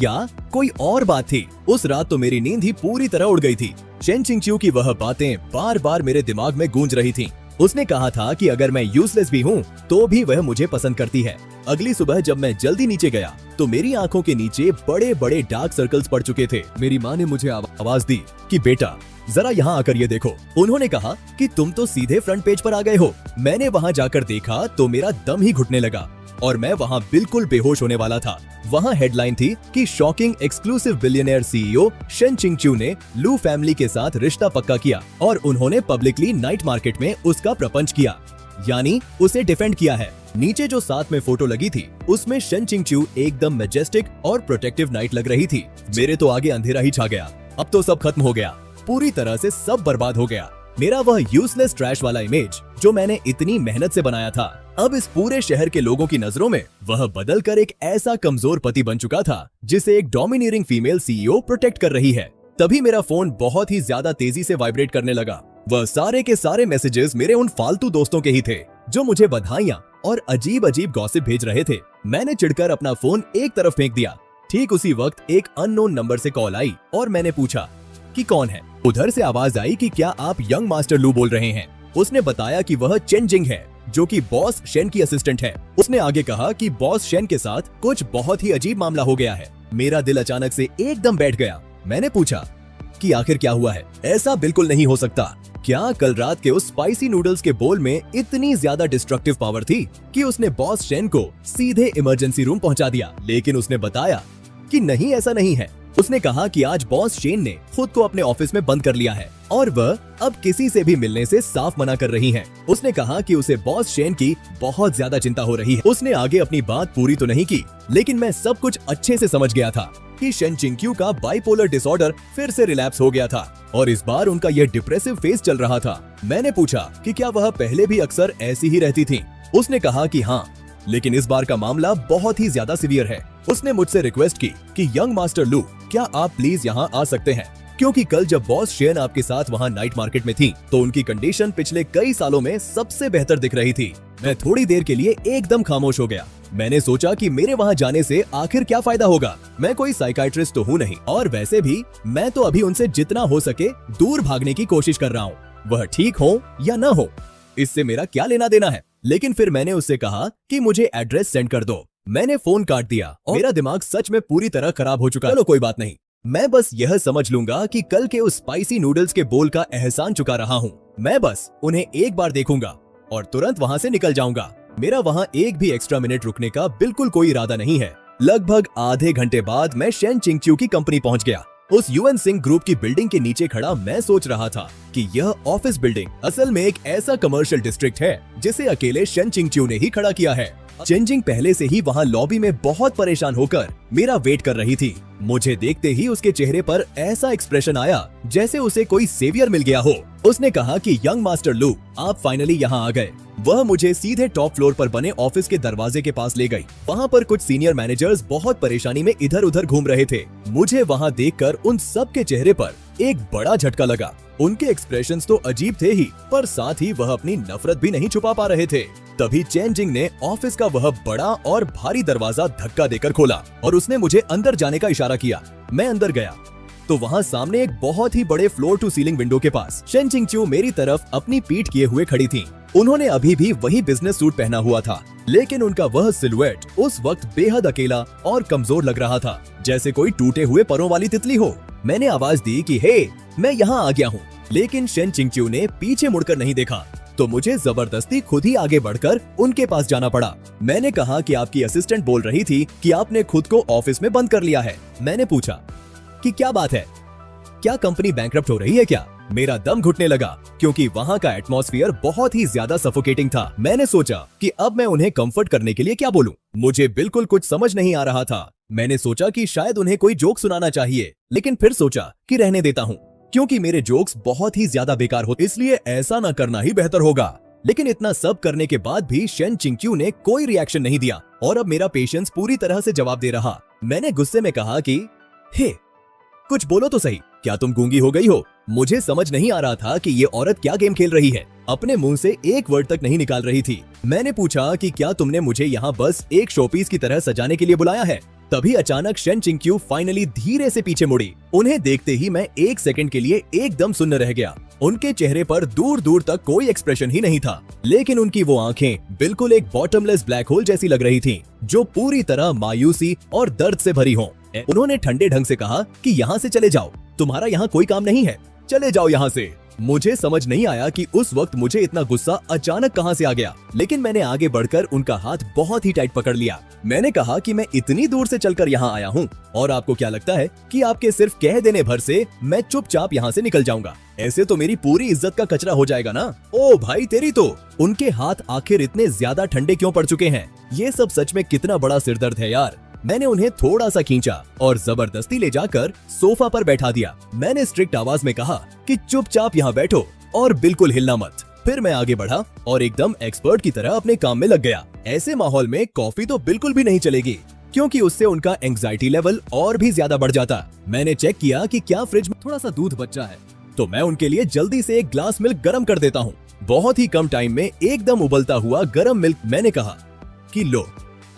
या कोई और बात थी। उस रात तो मेरी नींद ही पूरी तरह उड़ गई थी। शेन चिंगच्यू की वह बातें बार बार मेरे दिमाग में गूंज रही थीं। उसने कहा था कि अगर मैं यूजलेस भी हूँ तो भी वह मुझे पसंद करती है। अगली सुबह जब मैं जल्दी नीचे गया तो मेरी आंखों के नीचे बड़े बड़े डार्क सर्कल्स पड़ चुके थे। मेरी माँ ने मुझे आवाज दी कि बेटा जरा यहाँ आकर ये देखो। उन्होंने कहा कि तुम तो सीधे फ्रंट पेज पर आ गए हो। मैंने वहाँ जाकर देखा तो मेरा दम ही घुटने लगा और मैं वहाँ बिल्कुल बेहोश होने वाला था। वहाँ हेडलाइन थी कि shocking exclusive billionaire CEO Shen चिंगच्यू ने लू फैमिली के साथ रिश्ता पक्का किया और उन्होंने पब्लिकली नाइट मार्केट में उसका प्रपंच किया, यानी उसे डिफेंड किया है। नीचे जो साथ में फोटो लगी थी उसमें शेन चिंगच्यू एकदम मैजेस्टिक और प्रोटेक्टिव नाइट लग रही थी। मेरे तो आगे अंधेरा ही छा गया। अब तो सब खत्म हो गया, पूरी तरह से सब बर्बाद हो गया। मेरा वह यूजलेस ट्रैश वाला इमेज जो मैंने इतनी मेहनत से बनाया था, अब इस पूरे शहर के लोगों की नजरों में वह बदलकर एक ऐसा कमजोर पति बन चुका था जिसे एक डोमिनेटिंग फीमेल सीईओ प्रोटेक्ट कर रही है। तभी मेरा फोन बहुत ही ज्यादा तेजी से वाइब्रेट करने लगा। वह सारे के सारे मैसेजेस मेरे उन फालतू दोस्तों के ही थे जो मुझे बधाइयां और अजीब अजीब गॉसिप भेज रहे थे। मैंने चिढ़कर अपना फोन एक तरफ फेंक दिया। ठीक उसी वक्त एक अननोन नंबर से कॉल आई और मैंने पूछा कि कौन है। उधर से आवाज आई कि क्या आप यंग मास्टर लू बोल रहे हैं। उसने बताया कि वह चेन जिंग है जो कि बॉस शेन की असिस्टेंट है। उसने आगे कहा कि बॉस शेन के साथ कुछ बहुत ही अजीब मामला हो गया है। मेरा दिल अचानक से एकदम बैठ गया। मैंने पूछा कि आखिर क्या हुआ है। ऐसा बिल्कुल नहीं हो सकता। क्या कल रात के उस स्पाइसी नूडल्स के बोल में इतनी ज्यादा डिस्ट्रक्टिव पावर थी कि उसने बॉस शेन को सीधे इमरजेंसी रूम पहुंचा दिया? लेकिन उसने बताया कि नहीं, ऐसा नहीं है। उसने कहा कि आज बॉस शेन ने खुद को अपने ऑफिस में बंद कर लिया है और वह अब किसी से भी मिलने से साफ मना कर रही है। उसने कहा कि उसे बॉस शेन की बहुत ज्यादा चिंता हो रही है। उसने आगे अपनी बात पूरी तो नहीं की, लेकिन मैं सब कुछ अच्छे से समझ गया था कि शेन चिंगच्यू का बाइपोलर डिसऑर्डर फिर से रिलैप्स हो गया था और इस बार उनका यह डिप्रेसिव फेज चल रहा था। मैंने पूछा कि क्या वह पहले भी अक्सर ऐसी ही रहती थी। उसने कहा कि हाँ, लेकिन इस बार का मामला बहुत ही ज्यादा सीवियर है। उसने मुझसे रिक्वेस्ट की कि यंग मास्टर लू, क्या आप प्लीज यहाँ आ सकते हैं, क्योंकि कल जब बॉस शेन आपके साथ वहाँ नाइट मार्केट में थी तो उनकी कंडीशन पिछले कई सालों में सबसे बेहतर दिख रही थी। मैं थोड़ी देर के लिए एकदम खामोश हो गया। मैंने सोचा कि मेरे वहाँ जाने से आखिर क्या फायदा होगा। मैं कोई साइकाइट्रिस्ट तो हूँ नहीं, और वैसे भी मैं तो अभी उनसे जितना हो सके दूर भागने की कोशिश कर रहा हूँ। वह ठीक हो या ना हो, इससे मेरा क्या लेना देना है। लेकिन फिर मैंने उससे कहा कि मुझे एड्रेस सेंड कर दो। मैंने फोन काट दिया और मेरा दिमाग सच में पूरी तरह खराब हो चुका। चलो कोई बात नहीं, मैं बस यह समझ लूंगा कि कल के उस स्पाइसी नूडल्स के बोल का एहसान चुका रहा हूँ। मैं बस उन्हें एक बार देखूंगा और तुरंत वहाँ से निकल जाऊंगा। मेरा वहाँ एक भी एक्स्ट्रा मिनट रुकने का बिल्कुल कोई इरादा नहीं है। लगभग आधे घंटे बाद मैं शेन चिंगच्यू की कंपनी पहुँच गया। उस यूएन सिंह ग्रुप की बिल्डिंग के नीचे खड़ा मैं सोच रहा था कि यह ऑफिस बिल्डिंग असल में एक ऐसा कमर्शियल डिस्ट्रिक्ट है जिसे अकेले शेन चिंगच्यू ने ही खड़ा किया है। चेंजिंग पहले से ही वहाँ लॉबी में बहुत परेशान होकर मेरा वेट कर रही थी। मुझे देखते ही उसके चेहरे पर ऐसा एक्सप्रेशन आया जैसे उसे कोई सेवियर मिल गया हो। उसने कहा कि यंग मास्टर लू, आप फाइनली यहाँ आ गए। वह मुझे सीधे टॉप फ्लोर पर बने ऑफिस के दरवाजे के पास ले गई। वहाँ पर कुछ सीनियर मैनेजर्स बहुत परेशानी में इधर उधर घूम रहे थे। मुझे वहाँ देखकर उन सब के चेहरे पर एक बड़ा झटका लगा। उनके एक्सप्रेशंस तो अजीब थे ही, पर साथ ही वह अपनी नफरत भी नहीं छुपा पा रहे थे। तभी चेंजिंग ने ऑफिस का वह बड़ा और भारी दरवाजा धक्का देकर खोला और उसने मुझे अंदर जाने का इशारा किया। मैं अंदर गया तो वहाँ सामने एक बहुत ही बड़े फ्लोर टू सीलिंग विंडो के पास शेन चिंगच्यू मेरी तरफ अपनी पीठ किए हुए खड़ी थी। उन्होंने अभी भी वही बिजनेस सूट पहना हुआ था, लेकिन उनका वह सिलुएट उस वक्त बेहद अकेला और कमजोर लग रहा था, जैसे कोई टूटे हुए परों वाली तितली हो। मैंने आवाज दी कि हे, मैं यहाँ आ गया हूँ, लेकिन शेन चिंगच्यू ने पीछे मुड़कर नहीं देखा, तो मुझे जबरदस्ती खुद ही आगे बढ़कर उनके पास जाना पड़ा। मैंने कहा कि आपकी असिस्टेंट बोल रही थी कि आपने खुद को ऑफिस में बंद कर लिया है। मैंने पूछा कि क्या बात है, क्या कंपनी बैंकरप्ट हो रही है क्या? मेरा दम घुटने लगा क्योंकि वहाँ का एटमॉस्फेयर बहुत ही ज्यादा सफोकेटिंग था। मैंने सोचा कि अब मैं उन्हें कंफर्ट करने के लिए क्या बोलूं। मुझे बिल्कुल कुछ समझ नहीं आ रहा था। मैंने सोचा कि शायद उन्हें कोई जोक सुनाना चाहिए, लेकिन फिर सोचा कि रहने देता हूँ क्योंकि मेरे जोक्स बहुत ही ज्यादा बेकार होते, इसलिए ऐसा न करना ही बेहतर होगा। लेकिन इतना सब करने के बाद भी शेन चिंगच्यू ने कोई रिएक्शन नहीं दिया और अब मेरा पेशेंस पूरी तरह से जवाब दे रहा। मैंने गुस्से में कहा कि हे, कुछ बोलो तो सही, क्या तुम गूंगी हो गई हो? मुझे समझ नहीं आ रहा था कि ये औरत क्या गेम खेल रही है। अपने मुंह से एक वर्ड तक नहीं निकाल रही थी। मैंने पूछा कि क्या तुमने मुझे यहाँ बस एक शोपीस की तरह सजाने के लिए बुलाया है? तभी अचानक शेन चिंगच्यू फाइनली धीरे से पीछे मुड़ी। उन्हें देखते ही मैं एक सेकंड के लिए एकदम सुन्न रह गया। उनके चेहरे पर दूर दूर तक कोई एक्सप्रेशन ही नहीं था, लेकिन उनकी वो आंखें बिल्कुल एक बॉटमलेस ब्लैक होल जैसी लग रही थीं, जो पूरी तरह मायूसी और दर्द से भरी हों। उन्होंने ठंडे ढंग से कहा कि यहाँ से चले जाओ, तुम्हारा यहाँ कोई काम नहीं है, चले जाओ यहाँ से। मुझे समझ नहीं आया कि उस वक्त मुझे इतना गुस्सा अचानक कहां से आ गया, लेकिन मैंने आगे बढ़कर उनका हाथ बहुत ही टाइट पकड़ लिया। मैंने कहा कि मैं इतनी दूर से चलकर यहाँ आया हूँ और आपको क्या लगता है कि आपके सिर्फ कह देने भर से मैं चुपचाप यहाँ से निकल जाऊंगा? ऐसे तो मेरी पूरी इज्जत का कचरा हो जाएगा ना। ओ भाई तेरी तो। उनके हाथ आखिर इतने ज्यादा ठंडे क्यों पड़ चुके हैं? ये सब सच में कितना बड़ा सिरदर्द है यार। मैंने उन्हें थोड़ा सा खींचा और जबरदस्ती ले जाकर सोफा पर बैठा दिया। मैंने स्ट्रिक्ट आवाज में कहा कि चुपचाप यहाँ बैठो और बिल्कुल हिलना मत। फिर मैं आगे बढ़ा और एकदम एक्सपर्ट की तरह अपने काम में लग गया। ऐसे माहौल में कॉफी तो बिल्कुल भी नहीं चलेगी, क्योंकि उससे उनका एंग्जाइटी लेवल और भी ज्यादा बढ़ जाता। मैंने चेक किया कि क्या फ्रिज में थोड़ा सा दूध बचा है, तो मैं उनके लिए जल्दी से एक ग्लास मिल्क गर्म कर देता हूँ। बहुत ही कम टाइम में एकदम उबलता हुआ गर्म मिल्क। मैंने कहा कि लो,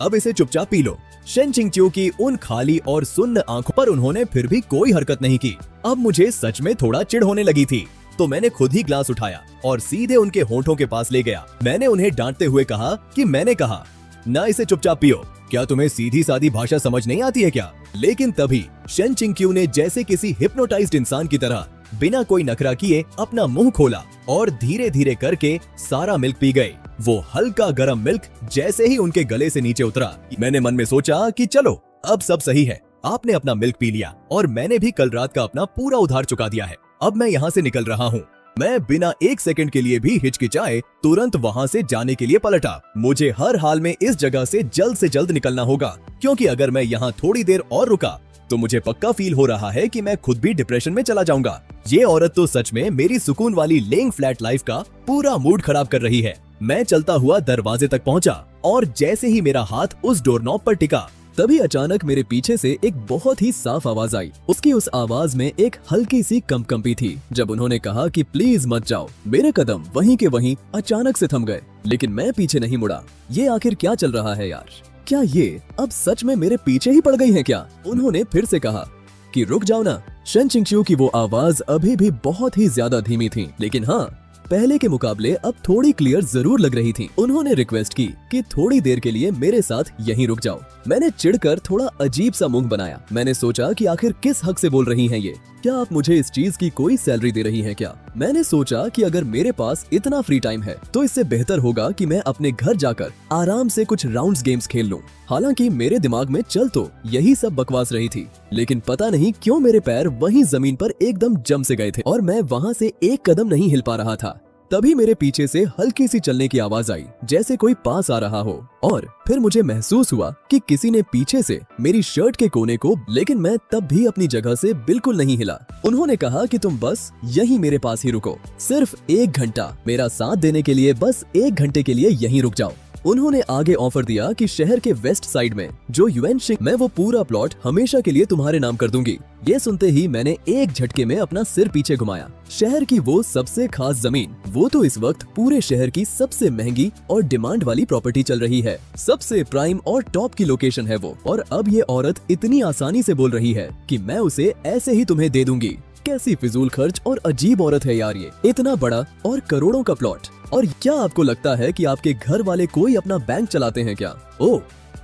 अब इसे चुपचाप पी लो। शेन चिंगच्यू की उन खाली और सुन्न आंखों पर उन्होंने फिर भी कोई हरकत नहीं की। अब मुझे सच में थोड़ा चिढ़ होने लगी थी, तो मैंने खुद ही ग्लास उठाया और सीधे उनके होंठों के पास ले गया। मैंने उन्हें डांटते हुए कहा कि मैंने कहा ना इसे चुपचाप पियो, क्या तुम्हें सीधी सादी भाषा समझ नहीं आती है क्या? लेकिन तभी शेन चिंगच्यू ने जैसे किसी हिप्नोटाइज्ड इंसान की तरह बिना कोई नखरा किए अपना मुंह खोला और धीरे धीरे करके सारा मिल्क पी गए। वो हल्का गरम मिल्क जैसे ही उनके गले से नीचे उतरा, मैंने मन में सोचा कि चलो अब सब सही है, आपने अपना मिल्क पी लिया और मैंने भी कल रात का अपना पूरा उधार चुका दिया है। अब मैं यहाँ से निकल रहा हूँ। मैं बिना एक सेकंड के लिए भी हिचकिचाए तुरंत वहाँ से जाने के लिए पलटा। मुझे हर हाल में इस जगह से जल्द निकलना होगा, क्योंकि अगर मैं यहाँ थोड़ी देर और रुका तो मुझे पक्का फील हो रहा है कि मैं खुद भी डिप्रेशन में चला जाऊंगा। ये औरत तो सच में मेरी सुकून वाली लेइंग फ्लैट लाइफ का पूरा मूड खराब कर रही है। मैं चलता हुआ दरवाजे तक पहुंचा और जैसे ही मेरा हाथ उस डोरनॉब पर टिका, तभी अचानक मेरे पीछे से एक बहुत ही साफ आवाज आई। उसकी उस आवाज में एक हल्की सी कंपी थी। जब उन्होंने कहा कि प्लीज मत जाओ, मेरे कदम वहीं के वहीं अचानक से थम गए, लेकिन मैं पीछे नहीं मुड़ा। ये आखिर क्या चल रहा है यार? क्या ये अब सच में मेरे पीछे ही पड़ गई है क्या? उन्होंने फिर से कहा कि रुक जाओ ना। शेन चिंगशू की वो आवाज अभी भी बहुत ही ज्यादा धीमी थी, लेकिन हाँ, पहले के मुकाबले अब थोड़ी क्लियर जरूर लग रही थी। उन्होंने रिक्वेस्ट की कि थोड़ी देर के लिए मेरे साथ यहीं रुक जाओ। मैंने चिढ़कर थोड़ा अजीब सा मुंह बनाया। मैंने सोचा कि आखिर किस हक से बोल रही हैं ये? क्या आप मुझे इस चीज की कोई सैलरी दे रही हैं क्या? मैंने सोचा कि अगर मेरे पास इतना फ्री टाइम है तो इससे बेहतर होगा कि मैं अपने घर जाकर आराम से कुछ राउंड्स गेम्स खेल लूं। हालांकि मेरे दिमाग में चल तो यही सब बकवास रही थी, लेकिन पता नहीं क्यों मेरे पैर वहीं जमीन पर एकदम जम से गए थे और मैं वहां से एक कदम नहीं हिल पा रहा था। तभी मेरे पीछे से हल्की सी चलने की आवाज आई, जैसे कोई पास आ रहा हो, और फिर मुझे महसूस हुआ कि किसी ने पीछे से मेरी शर्ट के कोने को, लेकिन मैं तब भी अपनी जगह से बिल्कुल नहीं हिला। उन्होंने कहा कि तुम बस यहीं मेरे पास ही रुको, सिर्फ 1 घंटा मेरा साथ देने के लिए, बस 1 घंटे के लिए यहीं रुक जाओ। उन्होंने आगे ऑफर दिया कि शहर के वेस्ट साइड में जो युएनशिंग, मैं वो पूरा प्लॉट हमेशा के लिए तुम्हारे नाम कर दूंगी। ये सुनते ही मैंने एक झटके में अपना सिर पीछे घुमाया। शहर की वो सबसे खास जमीन, वो तो इस वक्त पूरे शहर की सबसे महंगी और डिमांड वाली प्रॉपर्टी चल रही है। सबसे प्राइम और टॉप की लोकेशन है वो, और अब ये औरत इतनी आसानी से बोल रही है कि मैं उसे ऐसे ही तुम्हें दे दूंगी। कैसी फिजूल खर्च और अजीब औरत है यार ये। इतना बड़ा और करोड़ों का प्लॉट। और क्या आपको लगता है कि आपके घर वाले कोई अपना बैंक चलाते हैं क्या? ओह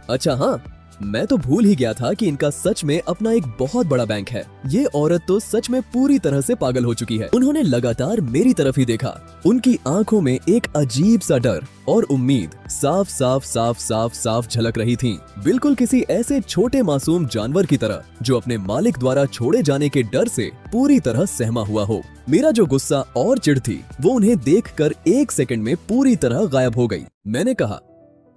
अच्छा हाँ, मैं तो भूल ही गया था कि इनका सच में अपना एक बहुत बड़ा बैंक है। ये औरत तो सच में पूरी तरह से पागल हो चुकी है। उन्होंने लगातार मेरी तरफ ही देखा। उनकी आंखों में एक अजीब सा डर और उम्मीद साफ साफ साफ साफ साफ झलक रही थी, बिल्कुल किसी ऐसे छोटे मासूम जानवर की तरह जो अपने मालिक द्वारा छोड़े जाने के डर से पूरी तरह सहमा हुआ हो। मेरा जो गुस्सा और चिढ़ थी वो उन्हें देखकर 1 सेकंड में पूरी तरह गायब हो गई। मैंने कहा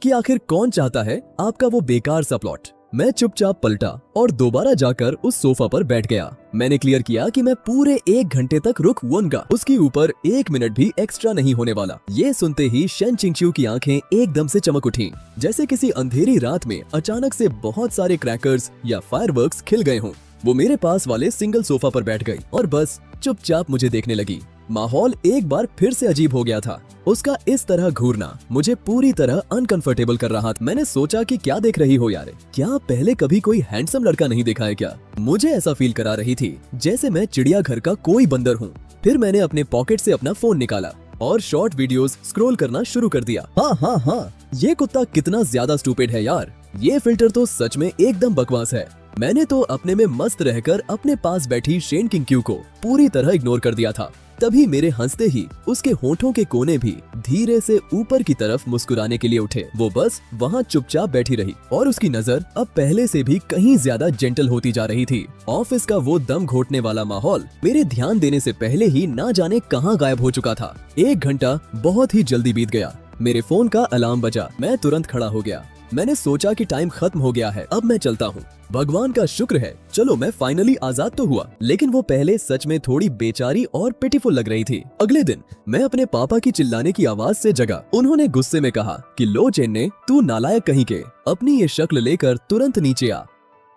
कि आखिर कौन चाहता है आपका वो बेकार सा प्लॉट? मैं चुपचाप पलटा और दोबारा जाकर उस सोफा पर बैठ गया। मैंने क्लियर किया कि मैं पूरे 1 घंटे तक रुकूंगा, उसके ऊपर 1 मिनट भी एक्स्ट्रा नहीं होने वाला। ये सुनते ही शेन चिंगशू की आंखें एकदम से चमक उठी, जैसे किसी अंधेरी रात में अचानक से बहुत सारे क्रैकर्स या फायरवर्क्स खिल गए हों। वो मेरे पास वाले सिंगल सोफा पर बैठ गई और बस चुपचाप मुझे देखने लगी। माहौल एक बार फिर से अजीब हो गया था। उसका इस तरह घूरना मुझे पूरी तरह अनकंफर्टेबल कर रहा था। मैंने सोचा कि क्या देख रही हो यार? क्या पहले कभी कोई हैंडसम लड़का नहीं देखा है क्या? मुझे ऐसा फील करा रही थी जैसे मैं चिड़ियाघर का कोई बंदर हूँ। फिर मैंने अपने पॉकेट से अपना फोन निकाला और शॉर्ट वीडियोस स्क्रॉल करना शुरू कर दिया। हाँ, ये कुत्ता कितना ज्यादा स्टूपिड है यार। ये फिल्टर तो सच में एकदम बकवास है। मैंने तो अपने में मस्त रहकर अपने पास बैठी शेन चिंगशू को पूरी तरह इग्नोर कर दिया था। तभी मेरे हंसते ही उसके होठों के कोने भी धीरे से ऊपर की तरफ मुस्कुराने के लिए उठे। वो बस वहाँ चुपचाप बैठी रही और उसकी नजर अब पहले से भी कहीं ज्यादा जेंटल होती जा रही थी। ऑफिस का वो दम घोटने वाला माहौल मेरे ध्यान देने से पहले ही ना जाने कहाँ गायब हो चुका था। 1 घंटा बहुत ही जल्दी बीत गया। मेरे फोन का अलार्म बजा। मैं तुरंत खड़ा हो गया। मैंने सोचा कि टाइम खत्म हो गया है, अब मैं चलता हूँ। भगवान का शुक्र है, चलो मैं फाइनली आजाद तो हुआ। लेकिन वो पहले सच में थोड़ी बेचारी और पिटीफुल लग रही थी। अगले दिन मैं अपने पापा की चिल्लाने की आवाज से जगा। उन्होंने गुस्से में कहा कि लो चेन्नई, तू नालायक कहीं के, अपनी ये शक्ल लेकर तुरंत नीचे आ।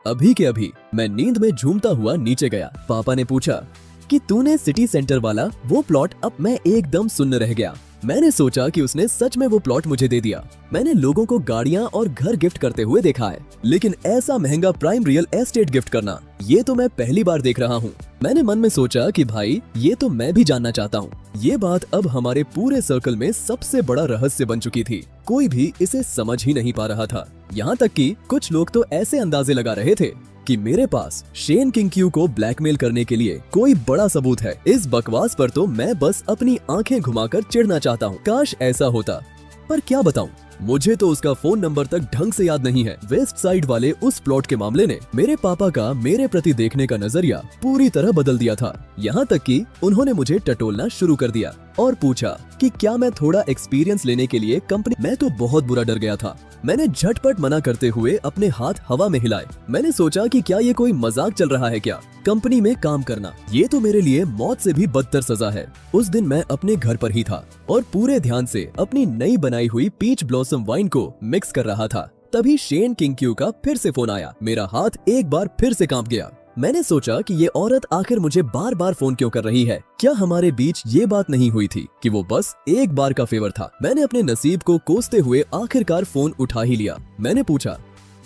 अभी के अभी मैं नींद में झूमता हुआ नीचे गया। पापा ने पूछा कि तूने सिटी सेंटर वाला वो प्लॉट? अब मैं एकदम सुन्न रह गया। मैंने सोचा कि उसने सच में वो प्लॉट मुझे दे दिया। मैंने लोगों को गाड़ियां और घर गिफ्ट करते हुए देखा है, लेकिन ऐसा महंगा प्राइम रियल एस्टेट गिफ्ट करना, ये तो मैं पहली बार देख रहा हूँ। मैंने मन में सोचा कि भाई ये तो मैं भी जानना चाहता हूँ। ये बात अब हमारे पूरे सर्कल में सबसे बड़ा रहस्य बन चुकी थी। कोई भी इसे समझ ही नहीं पा रहा था। यहाँ तक कि कुछ लोग तो ऐसे अंदाजे लगा रहे थे कि मेरे पास शेन चिंगशू को ब्लैकमेल करने के लिए कोई बड़ा सबूत है। इस बकवास पर तो मैं बस अपनी आंखें घुमाकर चिढ़ना चाहता हूँ। काश ऐसा होता, पर क्या बताऊं, मुझे तो उसका फोन नंबर तक ढंग से याद नहीं है। वेस्ट साइड वाले उस प्लॉट के मामले ने मेरे पापा का मेरे प्रति देखने का नजरिया पूरी तरह बदल दिया था। यहाँ तक कि उन्होंने मुझे टटोलना शुरू कर दिया और पूछा कि क्या मैं थोड़ा एक्सपीरियंस लेने के लिए कंपनी। मैं तो बहुत बुरा डर गया था। मैंने झटपट मना करते हुए अपने हाथ हवा में हिलाए। मैंने सोचा कि क्या ये कोई मजाक चल रहा है क्या? कंपनी में काम करना, ये तो मेरे लिए मौत से भी बदतर सजा है। उस दिन मैं अपने घर पर ही था और पूरे ध्यान से अपनी नई बनाई हुई पीच ब्लॉसम वाइन को मिक्स कर रहा था। तभी शेन किंगक्यू का फिर से फोन आया। मेरा हाथ एक बार फिर से कांप गया। मैंने सोचा कि ये औरत आखिर मुझे बार बार फोन क्यों कर रही है। क्या हमारे बीच ये बात नहीं हुई थी कि वो बस एक बार का फेवर था। मैंने अपने नसीब को कोसते हुए आखिरकार फोन उठा ही लिया। मैंने पूछा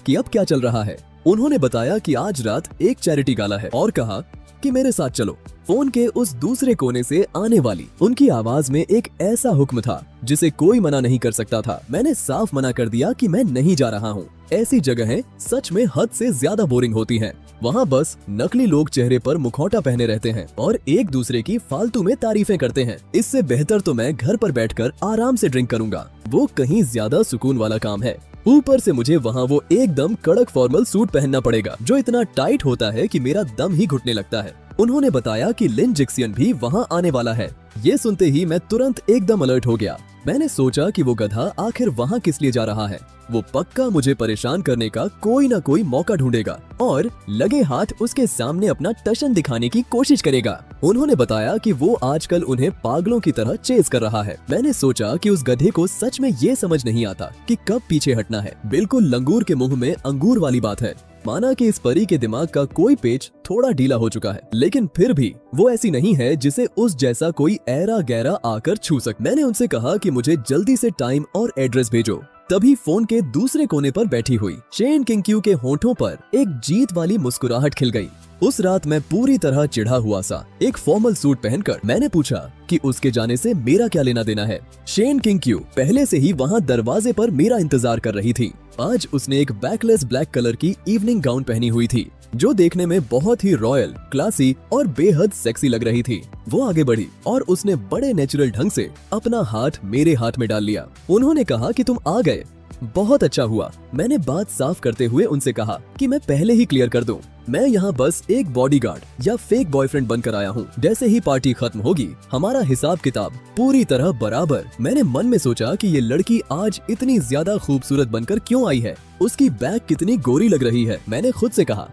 कि अब क्या चल रहा है। उन्होंने बताया कि आज रात एक चैरिटी गाला है और कहा कि मेरे साथ चलो। फोन के उस दूसरे कोने से आने वाली उनकी आवाज में एक ऐसा हुक्म था जिसे कोई मना नहीं कर सकता था। मैंने साफ मना कर दिया कि मैं नहीं जा रहा हूँ। ऐसी जगहें सच में हद से ज्यादा बोरिंग होती हैं। वहाँ बस नकली लोग चेहरे पर मुखौटा पहने रहते हैं और एक दूसरे की फालतू में तारीफें करते हैं। इससे बेहतर तो मैं घर पर बैठकर आराम से ड्रिंक करूंगा। वो कहीं ज्यादा सुकून वाला काम है। ऊपर से मुझे वहाँ वो एकदम कड़क फॉर्मल सूट पहनना पड़ेगा जो इतना टाइट होता है कि मेरा दम ही घुटने लगता है। उन्होंने बताया कि लिन जिक्सियन भी वहाँ आने वाला है। ये सुनते ही मैं तुरंत एकदम अलर्ट हो गया। मैंने सोचा कि वो गधा आखिर वहाँ किस लिए जा रहा है। वो पक्का मुझे परेशान करने का कोई ना कोई मौका ढूंढेगा और लगे हाथ उसके सामने अपना टशन दिखाने की कोशिश करेगा। उन्होंने बताया कि वो आजकल उन्हें पागलों की तरह चेस कर रहा है। मैंने सोचा कि उस गधे को सच में ये समझ नहीं आता कि कब पीछे हटना है। बिल्कुल लंगूर के मुंह में अंगूर वाली बात है। माना कि इस परी के दिमाग का कोई पेच थोड़ा ढीला हो चुका है, लेकिन फिर भी वो ऐसी नहीं है जिसे उस जैसा कोई ऐरा गैरा आकर छू सके। मैंने उनसे कहा कि मुझे जल्दी से टाइम और एड्रेस भेजो। तभी फोन के दूसरे कोने पर बैठी हुई शेन किंगक्यू के होंठों पर एक जीत वाली मुस्कुराहट खिल गई। उस रात मैं पूरी तरह चिढ़ा हुआ सा एक फॉर्मल सूट पहनकर मैंने पूछा कि उसके जाने से मेरा क्या लेना देना है। शेन किंगक्यू पहले से ही वहाँ दरवाजे पर मेरा इंतजार कर रही थी। आज उसने एक बैकलेस ब्लैक कलर की इवनिंग गाउन पहनी हुई थी जो देखने में बहुत ही रॉयल, क्लासी और बेहद सेक्सी लग रही थी। वो आगे बढ़ी और उसने बड़े नेचुरल ढंग से अपना हाथ मेरे हाथ में डाल लिया। उन्होंने कहा कि तुम आ गए, बहुत अच्छा हुआ। मैंने बात साफ करते हुए उनसे कहा कि मैं पहले ही क्लियर कर दूं, मैं यहाँ बस एक बॉडीगार्ड या फेक बॉयफ्रेंड बनकर आया हूँ। जैसे ही पार्टी खत्म होगी हमारा हिसाब किताब पूरी तरह बराबर। मैंने मन में सोचा कि ये लड़की आज इतनी ज्यादा खूबसूरत बनकर क्यों आई है, उसकी बैक कितनी गोरी लग रही है। मैंने खुद से कहा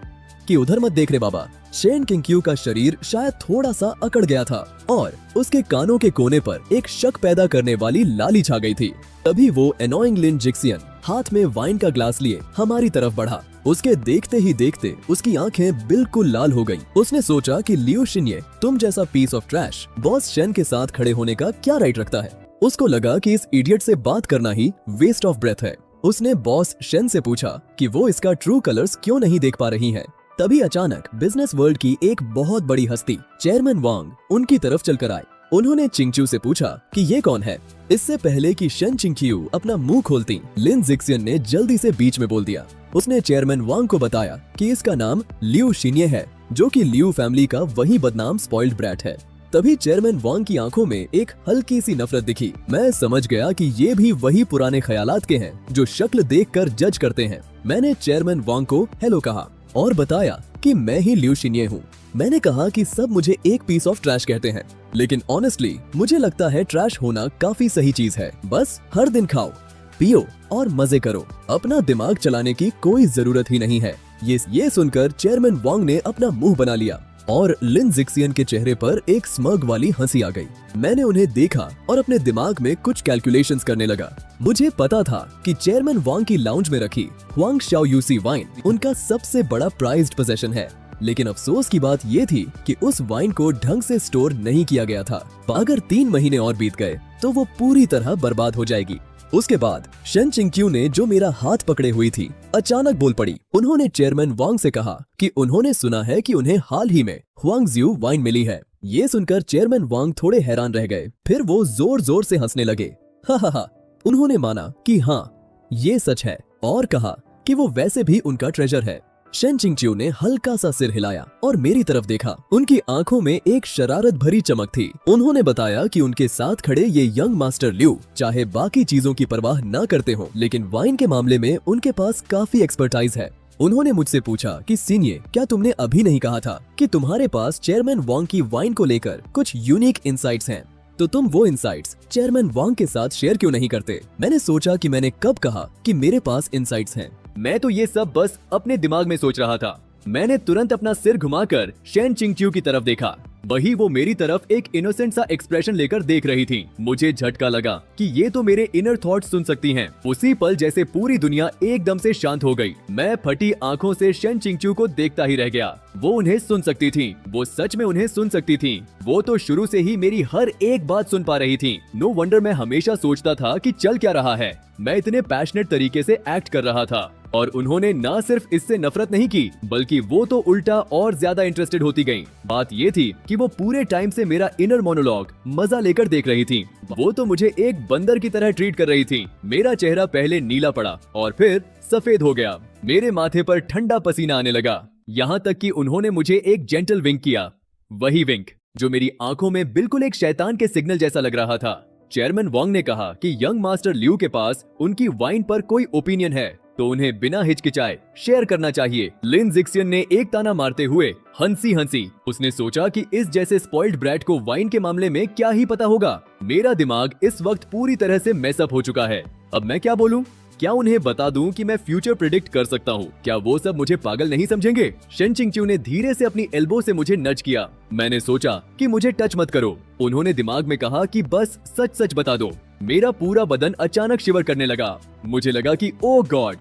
कि उधर मत देख रे बाबा। शेन किंगक्यू का शरीर शायद थोड़ा सा अकड़ गया था और उसके कानों के कोने पर एक शक पैदा करने वाली लाली छा गई थी। तभी वो एनोइंग लिन जिक्सियन हाथ में वाइन का ग्लास लिए हमारी तरफ बढ़ा। उसके देखते ही देखते उसकी आंखें बिल्कुल लाल हो गईं। उसने सोचा कि लियो शिन्ये तुम जैसा piece of trash boss Shen के साथ खड़े होने का क्या राइट रखता है। उसको लगा कि इस इडियट से बात करना ही वेस्ट ऑफ ब्रेथ है। उसने बॉस शेन से पूछा कि वो इसका ट्रू कलर्स क्यों नहीं देख पा रही है। तभी अचानक बिजनेस वर्ल्ड की एक बहुत बड़ी हस्ती चेयरमैन वांग उनकी तरफ चलकर आए। उन्होंने चिंगच्यू से पूछा कि ये कौन है। इससे पहले कि शेन चिंगच्यू अपना मुंह खोलती, लिन जिक्सियन ने जल्दी से बीच में बोल दिया। उसने चेयरमैन वांग को बताया कि इसका नाम लियो शिन्ये है, जो कि लियो फैमिली का वही बदनाम स्पॉइल्ड ब्रैट है। तभी चेयरमैन वांग की आंखों में एक हल्की सी नफरत दिखी। मैं समझ गया कि ये भी वही पुराने ख्यालात के हैं जो शक्ल देखकर जज करते हैं। मैंने चेयरमैन वांग को हेलो कहा और बताया कि मैं ही लियो शिन्ये हूँ। मैंने कहा कि सब मुझे एक पीस ऑफ ट्रैश कहते हैं, लेकिन ऑनेस्टली मुझे लगता है ट्रैश होना काफी सही चीज है। बस हर दिन खाओ, पियो और मजे करो। अपना दिमाग चलाने की कोई जरूरत ही नहीं है। ये सुनकर चेयरमैन वांग ने अपना मुंह बना लिया और लिन जिक्सियन के चेहरे पर एक स्मग वाली हंसी आ गई। मैंने उन्हें देखा और अपने दिमाग में कुछ कैलकुलेशंस करने लगा। मुझे पता था कि चेयरमैन वांग की लाउंज में रखी हुआंग शाओ यूसी वाइन उनका सबसे बड़ा प्राइज्ड पोजेशन है, लेकिन अफसोस की बात ये थी कि उस वाइन को ढंग से स्टोर नहीं किया गया था। अगर 3 महीने और बीत गए तो वो पूरी तरह बर्बाद हो जाएगी। उसके बाद शेन चिंगच्यू ने जो मेरा हाथ पकड़े हुई थी अचानक बोल पड़ी। उन्होंने चेयरमैन वांग से कहा कि उन्होंने सुना है कि उन्हें हाल ही में हुआंगज्यू वाइन मिली है। ये सुनकर चेयरमैन वांग थोड़े हैरान रह गए, फिर वो जोर जोर से हंसने लगे। हा। उन्होंने माना कि हाँ ये सच है और कहा कि वो वैसे भी उनका ट्रेजर है। शेन चिंगच्यू ने हल्का सा सिर हिलाया और मेरी तरफ देखा। उनकी आंखों में एक शरारत भरी चमक थी। उन्होंने बताया कि उनके साथ खड़े ये यंग मास्टर लियो चाहे बाकी चीजों की परवाह न करते हो, लेकिन वाइन के मामले में उनके पास काफी एक्सपर्टाइज है। उन्होंने मुझसे पूछा कि सीनियर, क्या तुमने अभी नहीं कहा था कि तुम्हारे पास चेयरमैन वांग की वाइन को लेकर कुछ यूनिक इंसाइट्स हैं, तो तुम वो इंसाइट्स चेयरमैन वांग के साथ शेयर क्यों नहीं करते। मैंने सोचा कि मैंने कब कहा कि मेरे पास इंसाइट्स हैं। मैं तो ये सब बस अपने दिमाग में सोच रहा था। मैंने तुरंत अपना सिर घुमाकर शेन चिंगच्यू की तरफ देखा वही वो मेरी तरफ एक इनोसेंट सा एक्सप्रेशन लेकर देख रही थी। मुझे झटका लगा कि ये तो मेरे इनर थॉट्स सुन सकती हैं। उसी पल जैसे पूरी दुनिया एकदम से शांत हो गई। मैं फटी आंखों से शेन चिंगचू को देखता ही रह गया। वो उन्हें सुन सकती थी, वो सच में उन्हें सुन सकती थी। वो तो शुरू से ही मेरी हर एक बात सुन पा रही थी। नो वंडर मैं हमेशा सोचता था कि चल क्या रहा है। मैं इतने पैशनेट तरीके से एक्ट कर रहा था और उन्होंने ना सिर्फ इससे नफरत नहीं की, बल्कि वो तो उल्टा और ज्यादा इंटरेस्टेड होती गईं। बात ये थी कि वो पूरे टाइम से मेरा इनर मोनोलॉग मजा लेकर देख रही थी। वो तो मुझे एक बंदर की तरह ट्रीट कर रही थी। मेरा चेहरा पहले नीला पड़ा और फिर सफेद हो गया। मेरे माथे पर ठंडा पसीना आने लगा। यहाँ तक कि उन्होंने मुझे एक जेंटल विंक किया, वही विंक जो मेरी आंखों में बिल्कुल एक शैतान के सिग्नल जैसा लग रहा था। चेयरमैन वांग ने कहा कि यंग मास्टर लियू के पास उनकी वाइन पर कोई ओपिनियन है तो उन्हें बिना हिचकिचाए शेयर करना चाहिए। लिन जिक्सियन ने एक ताना मारते हुए हंसी। उसने सोचा कि इस जैसे स्पॉइल्ड ब्रैट को वाइन के मामले में क्या ही पता होगा। मेरा दिमाग इस वक्त पूरी तरह से मेसअप हो चुका है। अब मैं क्या बोलूं? क्या उन्हें बता दूं कि मैं फ्यूचर प्रिडिक्ट कर सकता हूं? क्या वो सब मुझे पागल नहीं समझेंगे? शेन चिंगचू ने धीरे से अपनी एल्बो से मुझे नच किया। मैंने सोचा कि मुझे टच मत करो। उन्होंने दिमाग में कहा कि बस सच सच बता दो। मेरा पूरा बदन अचानक शिवर करने लगा। मुझे लगा कि ओ गॉड,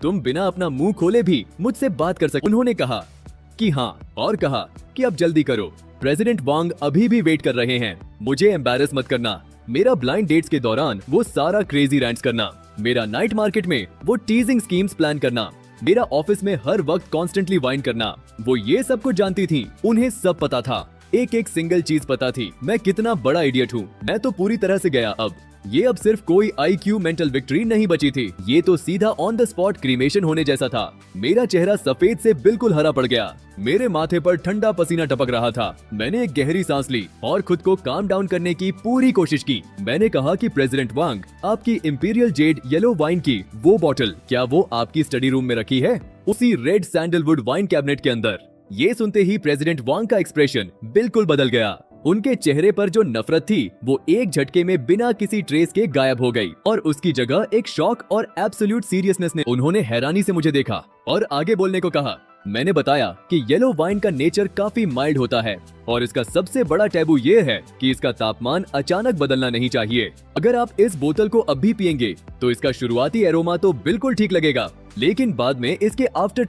तुम बिना अपना मुंह खोले भी मुझसे बात कर सकते। उन्होंने कहा कि हाँ और कहा कि अब जल्दी करो, प्रेसिडेंट वांग अभी भी वेट कर रहे हैं। मुझे एम्बैरस मत करना। मेरा ब्लाइंड डेट्स के दौरान वो सारा क्रेजी रैंट्स करना, मेरा नाइट मार्केट में वो टीजिंग स्कीम्स प्लान करना, मेरा ऑफिस में हर वक्त कॉन्स्टेंटली वाइन करना, वो ये सब कुछ जानती थी। उन्हें सब पता था, एक एक सिंगल चीज पता थी। मैं कितना बड़ा इडियट हूँ। मैं तो पूरी तरह से गया। अब सिर्फ कोई IQ मेंटल विक्ट्री नहीं बची थी। ये तो सीधा ऑन द स्पॉट क्रीमेशन होने जैसा था। मेरा चेहरा सफेद से बिल्कुल हरा पड़ गया। मेरे माथे पर ठंडा पसीना टपक रहा था। मैंने एक गहरी सांस ली और खुद को काम डाउन करने की पूरी कोशिश की। मैंने कहा कि प्रेसिडेंट वांग, आपकी इंपीरियल जेड येलो वाइन की वो बॉटल क्या वो आपकी स्टडी रूम में रखी है, उसी रेड सैंडलवुड वाइन कैबिनेट के अंदर? ये सुनते ही प्रेसिडेंट वांग का एक्सप्रेशन बिल्कुल बदल गया। उनके चेहरे पर जो नफरत थी वो एक झटके में बिना किसी ट्रेस के गायब हो गई और उसकी जगह एक शॉक और एब्सोल्यूट सीरियसनेस ने। उन्होंने हैरानी से मुझे देखा और आगे बोलने को कहा। मैंने बताया कि येलो वाइन का नेचर काफी माइल्ड होता है और इसका सबसे बड़ा टैबू ये है कि इसका तापमान अचानक बदलना नहीं चाहिए। अगर आप इस बोतल को अब भी पिएंगे तो इसका शुरुआती एरोमा तो बिल्कुल ठीक लगेगा, लेकिन बाद में इसके आफ्टर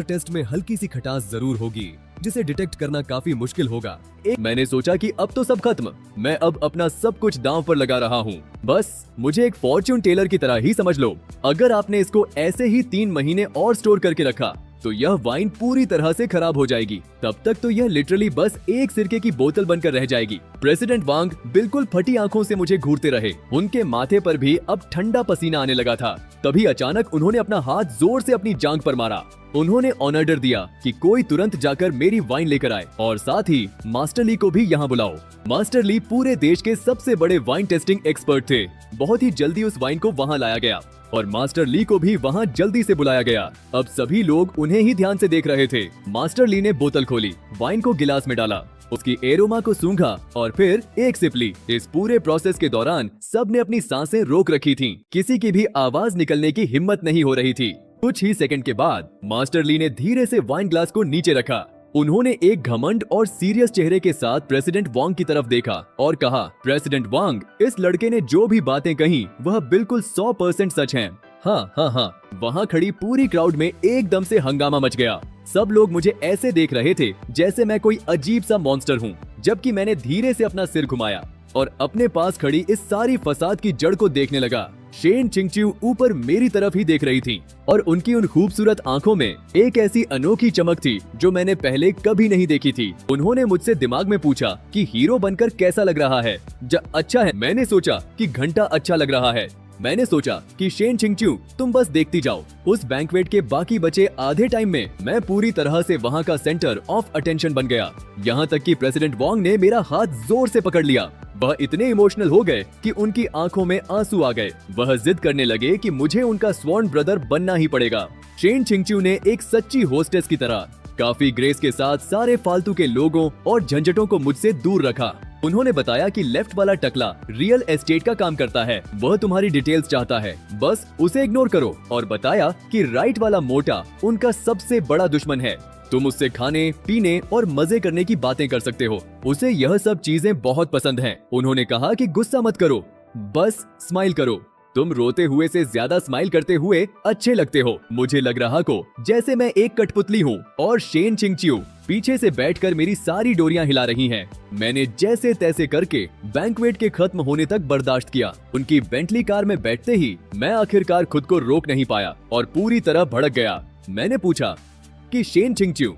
टेस्ट में हल्की सी खटास जरूर होगी जिसे डिटेक्ट करना काफी मुश्किल होगा। मैंने सोचा कि अब तो सब खत्म। मैं अब अपना सब कुछ दांव पर लगा रहा हूँ। बस मुझे एक फॉर्च्यून टेलर की तरह ही समझ लो। अगर आपने इसको ऐसे ही 3 महीने और स्टोर करके रखा तो यह वाइन पूरी तरह से खराब हो जाएगी। तब तक तो यह लिटरली बस एक सिरके की बोतल बनकर रह जाएगी। प्रेसिडेंट वांग बिल्कुल फटी आंखों से मुझे घूरते रहे। उनके माथे पर भी अब ठंडा पसीना आने लगा था। तभी अचानक उन्होंने अपना हाथ जोर से अपनी जांघ पर मारा। उन्होंने ऑर्डर दिया कि कोई तुरंत जाकर मेरी वाइन लेकर आए और साथ ही मास्टर ली को भी यहाँ बुलाओ। मास्टर ली पूरे देश के सबसे बड़े वाइन टेस्टिंग एक्सपर्ट थे। बहुत ही जल्दी उस वाइन को वहाँ लाया गया और मास्टर ली को भी वहाँ जल्दी से बुलाया गया। अब सभी लोग उन्हें ही ध्यान से देख रहे थे। मास्टर ली ने बोतल खोली, वाइन को गिलास में डाला, उसकी एरोमा को सूंघा और फिर एक सिप ली। इस पूरे प्रोसेस के दौरान सबने अपनी सांसें रोक रखी थीं। किसी की भी आवाज निकलने की हिम्मत नहीं हो रही थी। कुछ ही सेकंड के बाद मास्टर ली ने धीरे से वाइन ग्लास को नीचे रखा। उन्होंने एक घमंड और सीरियस चेहरे के साथ प्रेसिडेंट वांग की तरफ देखा और कहा, प्रेसिडेंट वांग, इस लड़के ने जो भी बातें कही वह बिल्कुल 100% सच हैं। हाँ। वहाँ खड़ी पूरी क्राउड में एकदम से हंगामा मच गया। सब लोग मुझे ऐसे देख रहे थे जैसे मैं कोई अजीब सा मॉन्स्टर हूँ। जबकि मैंने धीरे से अपना सिर घुमाया और अपने पास खड़ी इस सारी फसाद की जड़ को देखने लगा। शेन चिंगचू ऊपर मेरी तरफ ही देख रही थी और उनकी उन खूबसूरत आंखों में एक ऐसी अनोखी चमक थी जो मैंने पहले कभी नहीं देखी थी। उन्होंने मुझसे दिमाग में पूछा कि हीरो बनकर कैसा लग रहा है। अच्छा है। मैंने सोचा कि घंटा अच्छा लग रहा है। मैंने सोचा कि शेन चिंगचू, तुम बस देखती जाओ। उस बैंक्वेट के बाकी बचे आधे टाइम में मैं पूरी तरह से वहाँ का सेंटर ऑफ अटेंशन बन गया। यहाँ तक कि प्रेसिडेंट वांग ने मेरा हाथ जोर से पकड़ लिया। वह इतने इमोशनल हो गए कि उनकी आंखों में आंसू आ गए। वह जिद करने लगे कि मुझे उनका स्वॉर्न ब्रदर बनना ही पड़ेगा। शेन चिंगचू ने एक सच्ची होस्टेस की तरह काफी ग्रेस के साथ सारे फालतू के लोगों और झंझटों को मुझसे दूर रखा। उन्होंने बताया कि लेफ्ट वाला टकला रियल एस्टेट का काम करता है, वह तुम्हारी डिटेल्स चाहता है, बस उसे इग्नोर करो। और बताया कि राइट वाला मोटा उनका सबसे बड़ा दुश्मन है। तुम उससे खाने पीने और मजे करने की बातें कर सकते हो, उसे यह सब चीजें बहुत पसंद हैं। उन्होंने कहा कि गुस्सा मत करो, बस स्माइल करो। तुम रोते हुए से ज्यादा स्माइल करते हुए अच्छे लगते हो। मुझे लग रहा को जैसे मैं एक कठपुतली हूँ और शेन चिंगचिू पीछे से बैठकर मेरी सारी डोरियां हिला रही हैं। मैंने जैसे तैसे करके बैंक्वेट के खत्म होने तक बर्दाश्त किया। उनकी बेंटली कार में बैठते ही मैं आखिरकार खुद को रोक नहीं पाया और पूरी तरह भड़क गया। मैंने पूछा कि शेन चिंगचिू,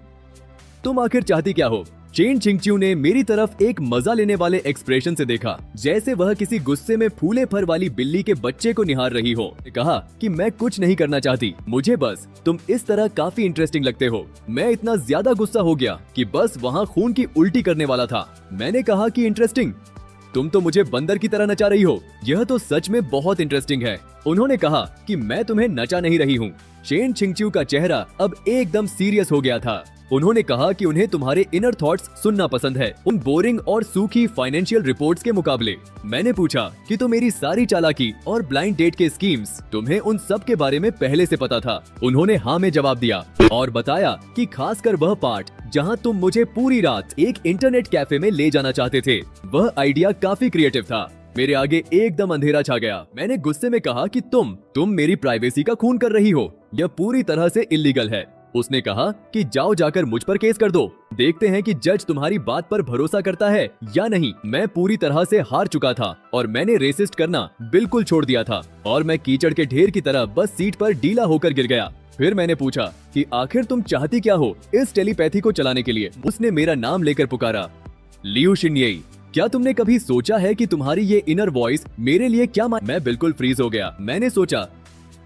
तुम आखिर चाहती क्या हो? शेन चिंगचिू ने मेरी तरफ एक मजा लेने वाले एक्सप्रेशन से देखा, जैसे वह किसी गुस्से में फूले फर वाली बिल्ली के बच्चे को निहार रही हो। कहा कि मैं कुछ नहीं करना चाहती, मुझे बस तुम इस तरह काफी इंटरेस्टिंग लगते हो। मैं इतना ज्यादा गुस्सा हो गया कि बस वहाँ खून की उल्टी करने वाला था। मैंने कहा कि इंटरेस्टिंग? तुम तो मुझे बंदर की तरह नचा रही हो, यह तो सच में बहुत इंटरेस्टिंग है। उन्होंने कहा कि मैं तुम्हें नचा नहीं रही हूँ। शेन चिंगचिू का चेहरा अब एकदम सीरियस हो गया था। उन्होंने कहा कि उन्हें तुम्हारे इनर थॉट्स सुनना पसंद है, उन बोरिंग और सूखी फाइनेंशियल रिपोर्ट्स के मुकाबले। मैंने पूछा कि तो मेरी सारी चालाकी और ब्लाइंड डेट के स्कीम्स, तुम्हें उन सब के बारे में पहले से पता था? उन्होंने हाँ में जवाब दिया और बताया कि खासकर वह पार्ट जहां तुम मुझे पूरी रात एक इंटरनेट कैफे में ले जाना चाहते थे, वह आइडिया काफी क्रिएटिव था। मेरे आगे एकदम अंधेरा छा गया। मैंने गुस्से में कहा कि तुम मेरी प्राइवेसी का खून कर रही हो, यह पूरी तरह से इल्लीगल है। उसने कहा कि जाओ जाकर मुझ पर केस कर दो, देखते हैं कि जज तुम्हारी बात पर भरोसा करता है या नहीं। मैं पूरी तरह से हार चुका था और मैंने रेसिस्ट करना बिल्कुल छोड़ दिया था और मैं कीचड़ के ढेर की तरह बस सीट पर ढीला होकर गिर गया। फिर मैंने पूछा कि आखिर तुम चाहती क्या हो इस टेलीपैथी को चलाने के लिए? उसने मेरा नाम लेकर पुकारा, लियू शिन्येई। क्या तुमने कभी सोचा है कि तुम्हारी ये इनर वॉइस मेरे लिए क्या मैं बिल्कुल फ्रीज हो गया। मैंने सोचा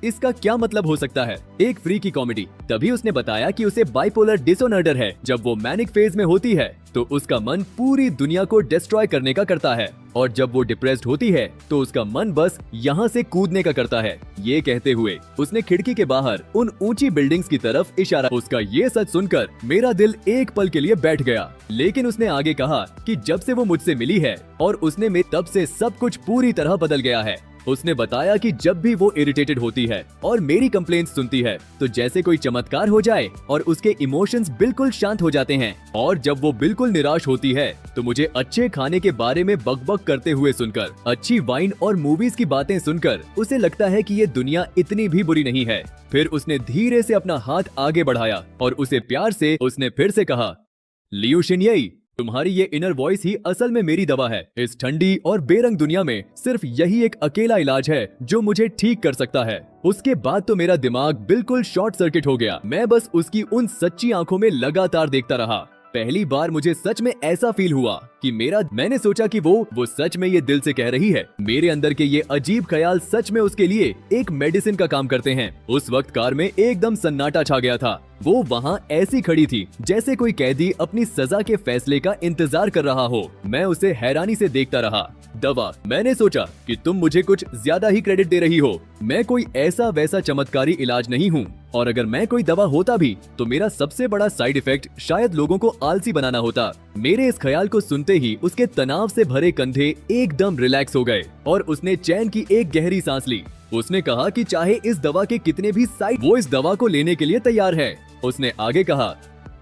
इसका क्या मतलब हो सकता है, एक फ्री की कॉमेडी। तभी उसने बताया कि उसे बाइपोलर डिसऑर्डर है। जब वो मैनिक फेज में होती है तो उसका मन पूरी दुनिया को डिस्ट्रॉय करने का करता है और जब वो डिप्रेस्ड होती है तो उसका मन बस यहाँ से कूदने का करता है। ये कहते हुए उसने खिड़की के बाहर उन ऊंची बिल्डिंग्स की तरफ इशारा। उसका ये सच सुनकर मेरा दिल एक पल के लिए बैठ गया, लेकिन उसने आगे कहा कि जब से वो मुझसे मिली है और उसने में तब से सब कुछ पूरी तरह बदल गया है। उसने बताया कि जब भी वो इरिटेटेड होती है और मेरी कंप्लेंट्स सुनती है तो जैसे कोई चमत्कार हो जाए और उसके इमोशंस बिल्कुल शांत हो जाते हैं। और जब वो बिल्कुल निराश होती है तो मुझे अच्छे खाने के बारे में बकबक करते हुए सुनकर, अच्छी वाइन और मूवीज की बातें सुनकर उसे लगता है कि ये दुनिया इतनी भी बुरी नहीं है। फिर उसने धीरे से अपना हाथ आगे बढ़ाया और उसे प्यार से उसने फिर से कहा, लियू शिन्येई, तुम्हारी ये इनर वॉइस ही असल में मेरी दवा है। इस ठंडी और बेरंग दुनिया में सिर्फ यही एक अकेला इलाज है जो मुझे ठीक कर सकता है। उसके बाद तो मेरा दिमाग बिल्कुल शॉर्ट सर्किट हो गया। मैं बस उसकी उन सच्ची आंखों में लगातार देखता रहा। पहली बार मुझे सच में ऐसा फील हुआ कि मैंने सोचा कि वो सच में ये दिल से कह रही है। मेरे अंदर के ये अजीब ख्याल सच में उसके लिए एक मेडिसिन का काम करते हैं। उस वक्त कार में एकदम सन्नाटा छा गया था। वो वहाँ ऐसी खड़ी थी जैसे कोई कैदी अपनी सजा के फैसले का इंतजार कर रहा हो। मैं उसे हैरानी से देखता रहा। दवा, मैंने सोचा कि तुम मुझे कुछ ज्यादा ही क्रेडिट दे रही हो। मैं कोई ऐसा वैसा चमत्कारी इलाज नहीं हूँ और अगर मैं कोई दवा होता भी तो मेरा सबसे बड़ा साइड इफेक्ट शायद लोगों को आलसी बनाना होता। मेरे इस ख्याल को सुनते ही उसके तनाव से भरे कंधे एकदम रिलैक्स हो गए और उसने चैन की एक गहरी सांस ली। उसने कहा कि चाहे इस दवा के कितने भी साइड, वो इस दवा को लेने के लिए तैयार है। उसने आगे कहा,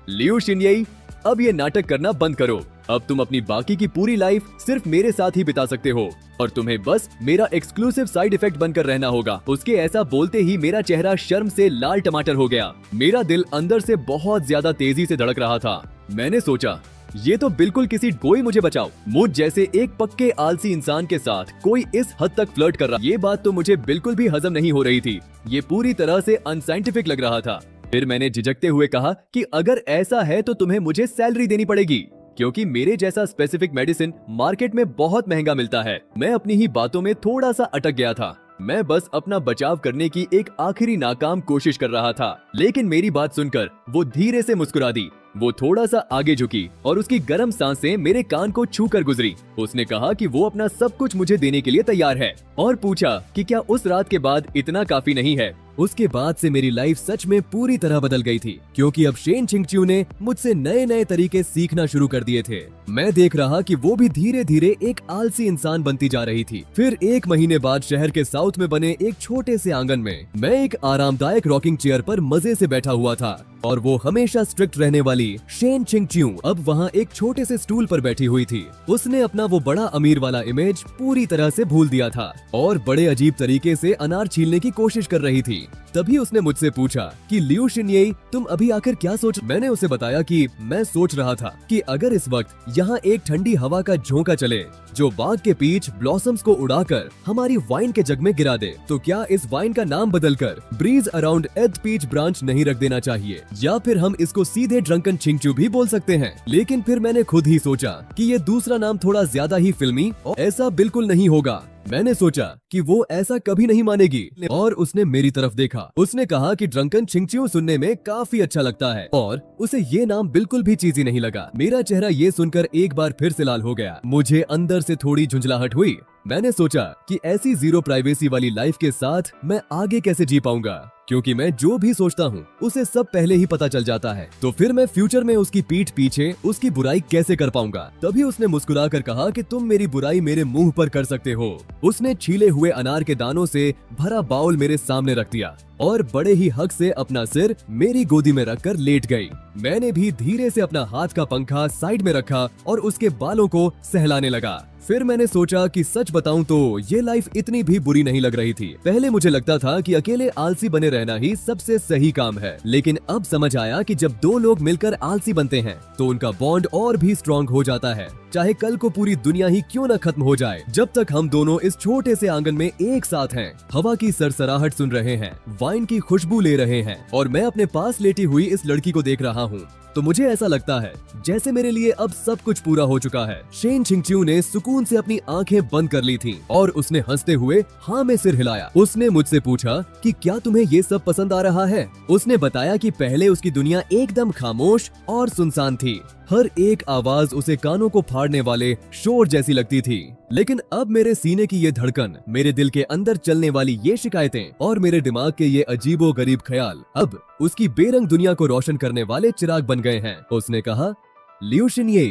लियू शिन्येई, अब ये नाटक करना बंद करो। अब तुम अपनी बाकी की पूरी लाइफ सिर्फ मेरे साथ ही बिता सकते हो और तुम्हें बस मेरा एक्सक्लूसिव साइड इफेक्ट बनकर रहना होगा। उसके ऐसा बोलते ही मेरा चेहरा शर्म से लाल टमाटर हो गया। मेरा दिल अंदर से बहुत ज्यादा तेजी से धड़क रहा था। मैंने सोचा, ये तो बिल्कुल कोई मुझे बचाओ। मुझ जैसे एक पक्के आलसी इंसान के साथ कोई इस हद तक फ्लर्ट कर रहा, ये बात तो मुझे बिल्कुल भी हजम नहीं हो रही थी। ये पूरी तरह से अनसाइंटिफिक लग रहा था। फिर मैंने झिझकते हुए कहा कि अगर ऐसा है तो तुम्हें मुझे सैलरी देनी पड़ेगी, क्योंकि मेरे जैसा स्पेसिफिक मेडिसिन मार्केट में बहुत महंगा मिलता है। मैं अपनी ही बातों में थोड़ा सा अटक गया था। मैं बस अपना बचाव करने की एक आखिरी नाकाम कोशिश कर रहा था, लेकिन मेरी बात सुनकर वो धीरे से मुस्कुरा दी। वो थोड़ा सा आगे झुकी और उसकी गर्म सांसें मेरे कान को छू कर गुजरी। उसने कहा कि वो अपना सब कुछ मुझे देने के लिए तैयार है और पूछा कि क्या उस रात के बाद इतना काफी नहीं है। उसके बाद से मेरी लाइफ सच में पूरी तरह बदल गई थी, क्योंकि अब शेन चिंगच्यू ने मुझसे नए नए तरीके सीखना शुरू कर दिए थे। मैं देख रहा कि वो भी धीरे धीरे एक आलसी इंसान बनती जा रही थी। फिर 1 महीने बाद शहर के साउथ में बने एक छोटे से आंगन में मैं एक आरामदायक रॉकिंग चेयर पर मजे से बैठा हुआ था, और वो हमेशा स्ट्रिक्ट रहने वाली शेन चिंगच्यू अब वहाँ एक छोटे से स्टूल पर बैठी हुई थी। उसने अपना वो बड़ा अमीर वाला इमेज पूरी तरह से भूल दिया था और बड़े अजीब तरीके से अनार छीलने की कोशिश कर रही थी। तभी उसने मुझसे पूछा कि लियू शिनये, तुम अभी आकर क्या सोच। मैंने उसे बताया कि मैं सोच रहा था कि अगर इस वक्त यहाँ एक ठंडी हवा का झोंका चले जो बाग के पीच ब्लॉसम्स को उड़ाकर हमारी वाइन के जग में गिरा दे, तो क्या इस वाइन का नाम बदलकर ब्रीज अराउंड एथ पीच ब्रांच नहीं रख देना चाहिए, या फिर हम इसको सीधे ड्रंकन चिंगच्यू भी बोल सकते हैं। लेकिन फिर मैंने खुद ही सोचा कि ये दूसरा नाम थोड़ा ज्यादा ही फिल्मी और ऐसा बिल्कुल नहीं होगा। मैंने सोचा कि वो ऐसा कभी नहीं मानेगी, और उसने मेरी तरफ देखा। उसने कहा कि ड्रंकन चिंगच्यू सुनने में काफी अच्छा लगता है और उसे ये नाम बिल्कुल भी चीजी नहीं लगा। मेरा चेहरा ये सुनकर एक बार फिर से लाल हो गया। मुझे अंदर से थोड़ी झुंझलाहट हुई। मैंने सोचा कि ऐसी जीरो प्राइवेसी वाली लाइफ के साथ मैं आगे कैसे जी पाऊंगा, क्योंकि मैं जो भी सोचता हूँ उसे सब पहले ही पता चल जाता है। तो फिर मैं फ्यूचर में उसकी पीठ पीछे उसकी बुराई कैसे कर पाऊंगा। तभी उसने मुस्कुराकर कहा कि तुम मेरी बुराई मेरे मुंह पर कर सकते हो। उसने छीले हुए अनार के दानों से भरा बाउल मेरे सामने रख दिया और बड़े ही हक से अपना सिर मेरी गोदी में रखकर लेट गई। मैंने भी धीरे से अपना हाथ का पंखा साइड में रखा और उसके बालों को सहलाने लगा। फिर मैंने सोचा कि सच बताऊं तो ये लाइफ इतनी भी बुरी नहीं लग रही थी। पहले मुझे लगता था कि अकेले आलसी बने रहना ही सबसे सही काम है, लेकिन अब समझ आया कि जब 2 लोग मिलकर आलसी बनते हैं तो उनका बॉन्ड और भी स्ट्रॉन्ग हो जाता है। चाहे कल को पूरी दुनिया ही क्यों न खत्म हो जाए, जब तक हम दोनों इस छोटे से आंगन में एक साथ हैं, हवा की सरसराहट सुन रहे हैं, वाइन की खुशबू ले रहे हैं, और मैं अपने पास लेटी हुई इस लड़की को देख रहा हूँ, तो मुझे ऐसा लगता है जैसे मेरे लिए अब सब कुछ पूरा हो चुका है। शेन चिंगच्यू ने सुकून से अपनी आंखें बंद कर ली थीं और उसने हंसते हुए हाँ में सिर हिलाया। उसने मुझसे पूछा कि क्या तुम्हें ये सब पसंद आ रहा है। उसने बताया कि पहले उसकी दुनिया एकदम खामोश और सुनसान थी। हर एक आवाज उसे कानों को फाड़ने वाले शोर जैसी लगती थी, लेकिन अब मेरे सीने की ये धड़कन, मेरे दिल के अंदर चलने वाली ये शिकायतें और मेरे दिमाग के ये अजीबो गरीब ख्याल अब उसकी बेरंग दुनिया को रोशन करने वाले चिराग बन गए हैं। उसने कहा, लियू शिनये,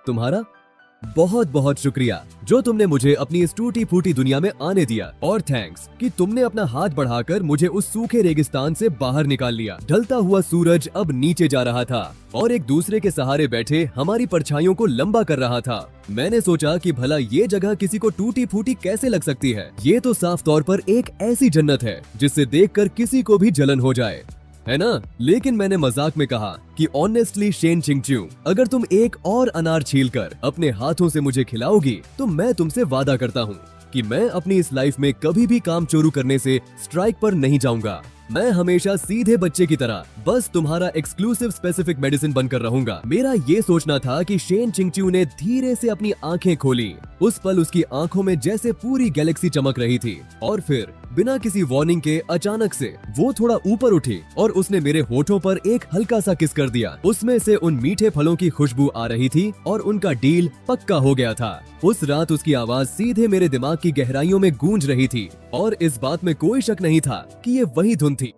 तुम्हारा बहुत बहुत शुक्रिया जो तुमने मुझे अपनी इस टूटी फूटी दुनिया में आने दिया, और थैंक्स कि तुमने अपना हाथ बढ़ाकर मुझे उस सूखे रेगिस्तान से बाहर निकाल लिया। ढलता हुआ सूरज अब नीचे जा रहा था और एक दूसरे के सहारे बैठे हमारी परछाइयों को लंबा कर रहा था। मैंने सोचा कि भला ये जगह किसी को टूटी फूटी कैसे लग सकती है। ये तो साफ तौर पर एक ऐसी जन्नत है जिसे देखकर किसी को भी जलन हो जाए, है ना। लेकिन मैंने मजाक में कहा कि ऑनेस्टली शेन चिंगच्यू, अगर तुम एक और अनार छीलकर अपने हाथों से मुझे खिलाओगी तो मैं तुमसे वादा करता हूँ कि मैं अपनी इस लाइफ में कभी भी काम चोरू करने से स्ट्राइक पर नहीं जाऊंगा। मैं हमेशा सीधे बच्चे की तरह बस तुम्हारा एक्सक्लूसिव स्पेसिफिक मेडिसिन बनकर रहूंगा। मेरा ये सोचना था कि शेन चिंगच्यू ने धीरे से अपनी आंखें खोली। उस पल उसकी आंखों में जैसे पूरी गैलेक्सी चमक रही थी, और फिर बिना किसी वार्निंग के अचानक से वो थोड़ा ऊपर उठी और उसने मेरे होठों पर एक हल्का सा किस कर दिया। उसमें से उन मीठे फलों की खुशबू आ रही थी और उनका डील पक्का हो गया था। उस रात उसकी आवाज सीधे मेरे दिमाग की गहराइयों में गूंज रही थी और इस बात में कोई शक नहीं था कि ये वही धुन थी